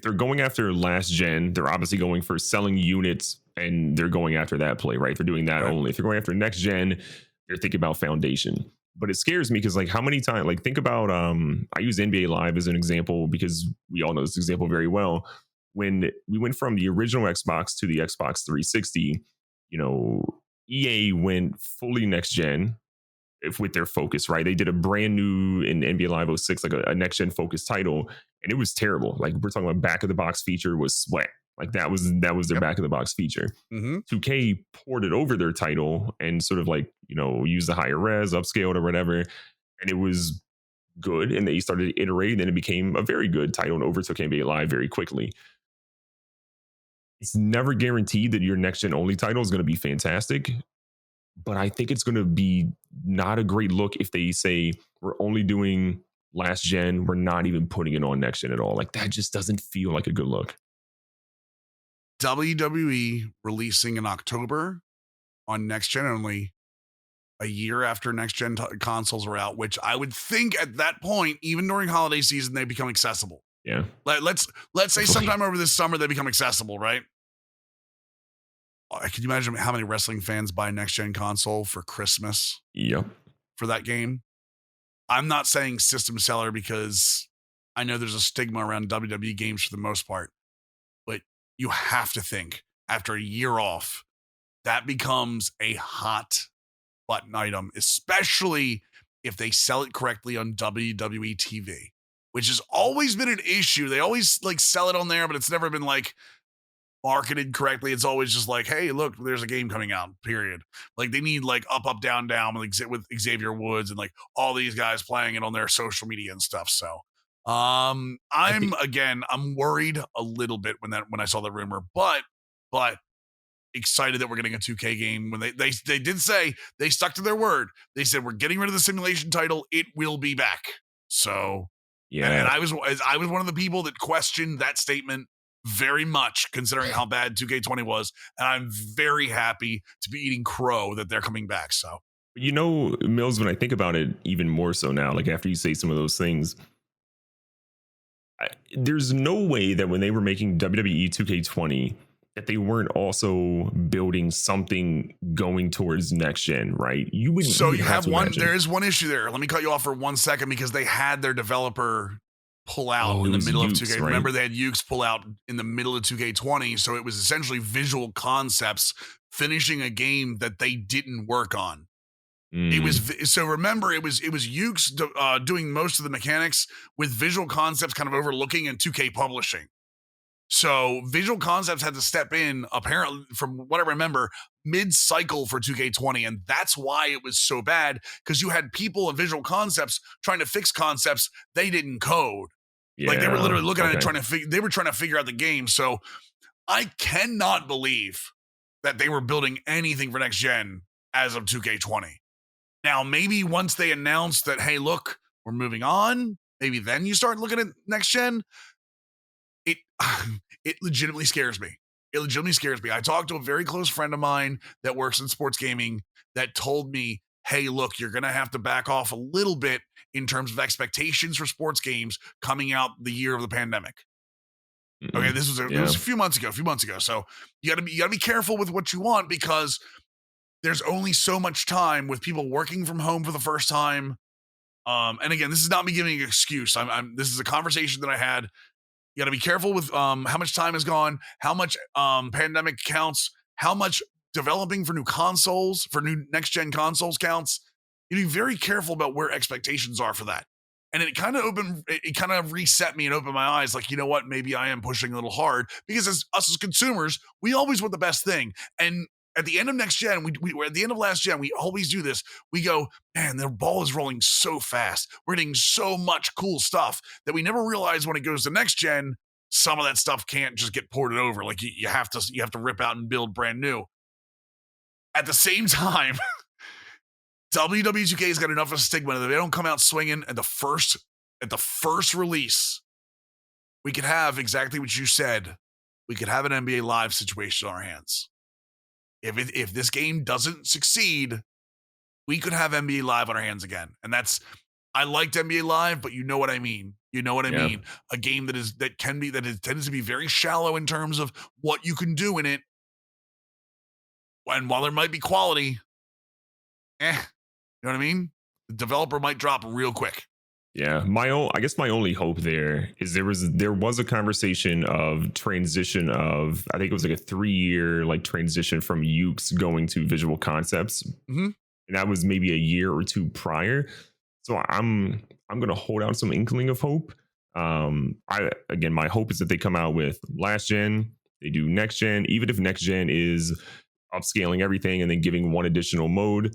they're going after last gen, they're obviously going for selling units, and they're going after that play, right? They're doing that only. If you're going after next gen, they're thinking about foundation. But it scares me because like how many times, like think about I use NBA Live as an example because we all know this example very well. When we went from the original Xbox to the Xbox 360, EA went fully next gen. With their focus, right? They did a brand new in NBA Live 06, like a next gen focused title, and it was terrible. Like we're talking about back of the box feature was sweat. Like that was their back of the box feature. 2K ported over their title and sort of like, used the higher res, upscaled or whatever, and it was good. And they started iterating, and it became a very good title and overtook NBA Live very quickly. It's never guaranteed that your next gen only title is going to be fantastic. But I think it's going to be not a great look if they say we're only doing last gen. We're not even putting it on next gen at all. Like that just doesn't feel like a good look. WWE releasing in October on next gen only, a year after next gen consoles are out, which I would think at that point, even during holiday season, they become accessible. Yeah. Let's say sometime over this summer they become accessible, right? Can you imagine how many wrestling fans buy next gen console for Christmas? Yep. For that game. I'm not saying system seller because I know there's a stigma around WWE games for the most part, but you have to think after a year off, that becomes a hot button item, especially if they sell it correctly on WWE TV, which has always been an issue. They always like sell it on there, but it's never been like marketed correctly. It's always just like, hey, look, there's a game coming out, period. Like they need like up, down, down with Xavier Woods and like all these guys playing it on their social media and stuff. So I'm worried a little bit when I saw the rumor, but excited that we're getting a 2K game. When they did say, they stuck to their word. They said we're getting rid of the simulation title. It will be back. So yeah. And I was one of the people that questioned that statement very much, considering how bad 2K20 was, and I'm very happy to be eating crow that they're coming back. So, Mills, when I think about it even more so now, like after you say some of those things, there's no way that when they were making WWE 2K20 that they weren't also building something going towards next gen, right? You have one. There is one issue there. Let me cut you off for 1 second because they had their developer pull out in the middle of 2K. Right? Remember, they had Ukes pull out in the middle of 2K20, so it was essentially Visual Concepts finishing a game that they didn't work on. It was remember it was Ukes doing most of the mechanics with Visual Concepts kind of overlooking and 2K publishing. So Visual Concepts had to step in, apparently, from what I remember, mid-cycle for 2K20, and that's why it was so bad, because you had people in Visual Concepts trying to fix concepts they didn't code. Yeah, like they were literally looking at it trying to figure out the game. So I cannot believe that they were building anything for next gen as of 2K20. Now, maybe once they announce that, hey, look, we're moving on, maybe then you start looking at next gen. It legitimately scares me It legitimately scares me. I talked to a very close friend of mine that works in sports gaming that told me, hey, look, you're going to have to back off a little bit in terms of expectations for sports games coming out the year of the pandemic. Okay, this was a few months ago. So you gotta be careful with what you want, because there's only so much time with people working from home for the first time. And again, this is not me giving an excuse. This is a conversation that I had. You gotta be careful with how much time is gone, how much pandemic counts, how much developing for new consoles, for new next gen consoles counts. You gotta be very careful about where expectations are for that. And it kind of reset me and opened my eyes. Like, you know what? Maybe I am pushing a little hard, because as consumers, we always want the best thing. And at the end of next gen, we at the end of last gen, we always do this. We go, man, the ball is rolling so fast. We're getting so much cool stuff that we never realize when it goes to next gen, some of that stuff can't just get ported over. Like you have to rip out and build brand new. At the same time, WWE2K's got enough of a stigma that they don't come out swinging at the first release. We could have exactly what you said. We could have an NBA Live situation on our hands. If this game doesn't succeed, we could have NBA Live on our hands again. And I liked NBA Live, but you know what I mean. You know what I mean? A game that tends to be very shallow in terms of what you can do in it. And while there might be quality, you know what I mean? The developer might drop real quick. Yeah, I guess my only hope there is there was a conversation of transition of, I think it was like a 3-year like transition from Ukes going to Visual Concepts, and that was maybe a year or two prior. So I'm gonna hold out some inkling of hope. My hope is that they come out with last gen, they do next gen, even if next gen is upscaling everything and then giving one additional mode.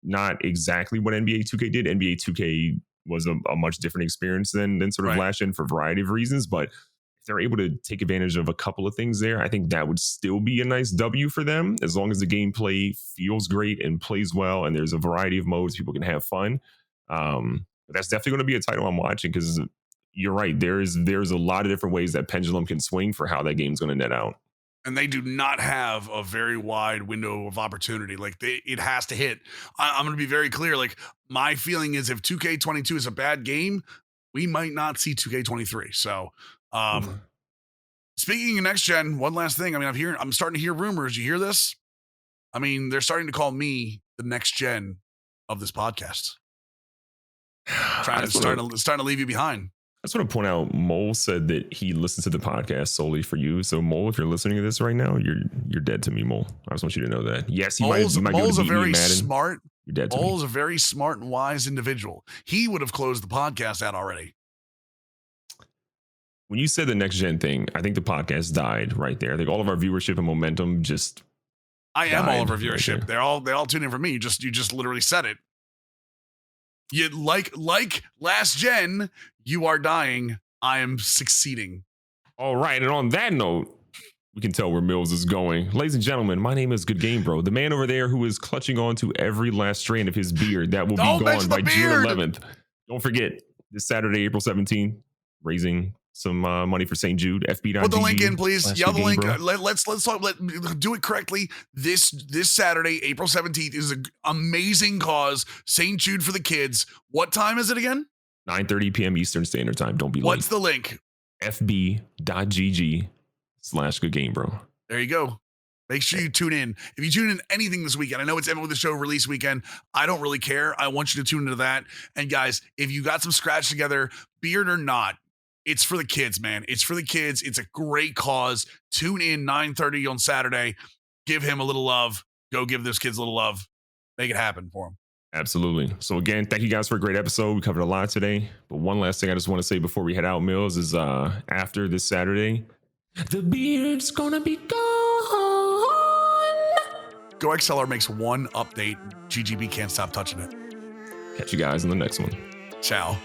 Not exactly what NBA 2K did. NBA 2K was a much different experience than sort of last gen for a variety of reasons. But if they're able to take advantage of a couple of things there, I think that would still be a nice W for them, as long as the gameplay feels great and plays well, and there's a variety of modes people can have fun. But that's definitely going to be a title I'm watching, because you're right. There's a lot of different ways that pendulum can swing for how that game's going to net out. And they do not have a very wide window of opportunity. Like it has to hit. I'm going to be very clear. Like, my feeling is if 2K22 is a bad game, we might not see 2K23. So, speaking of next gen, one last thing. I mean, I'm starting to hear rumors. You hear this? I mean, they're starting to call me the next gen of this podcast. Starting to leave you behind. I just want to point out, Mole said that he listens to the podcast solely for you. So, Mole, if you're listening to this right now, you're dead to me, Mole. I just want you to know that. Yes, Mole's a very smart. You're dead to me. Mole's a very smart and wise individual. He would have closed the podcast out already. When you said the next gen thing, I think the podcast died right there. I think all of our viewership and momentum just. I am all of our viewership. Right, they all tune in for me. You just literally said it. You like last gen, you are dying. I am succeeding. All right. And on that note, we can tell where Mills is going. Ladies and gentlemen, my name is GoodGameBro, the man over there who is clutching on to every last strand of his beard that will be gone by June 11th. Don't forget, this Saturday, April 17th, raising some money for St. Jude. FB.gg. Put the link in, please. Yell the link. Let's talk. Do it correctly. This Saturday, April 17th, is an amazing cause. St. Jude for the kids. What time is it again? 9:30 p.m. Eastern Standard Time. Don't be late. What's the link? FB.gg/GoodGameBro. There you go. Make sure you tune in. If you tune in anything this weekend, I know it's MLB The Show release weekend. I don't really care. I want you to tune into that. And guys, if you got some scratch together, beard or not, it's for the kids, man. It's for the kids. It's a great cause. Tune in 9:30 on Saturday. Give him a little love. Go give those kids a little love. Make it happen for them. Absolutely. So again, thank you guys for a great episode. We covered a lot today. But one last thing I just want to say before we head out, Mills, is after this Saturday, the beard's gonna be gone. GoXLR makes one update. GGB can't stop touching it. Catch you guys in the next one. Ciao.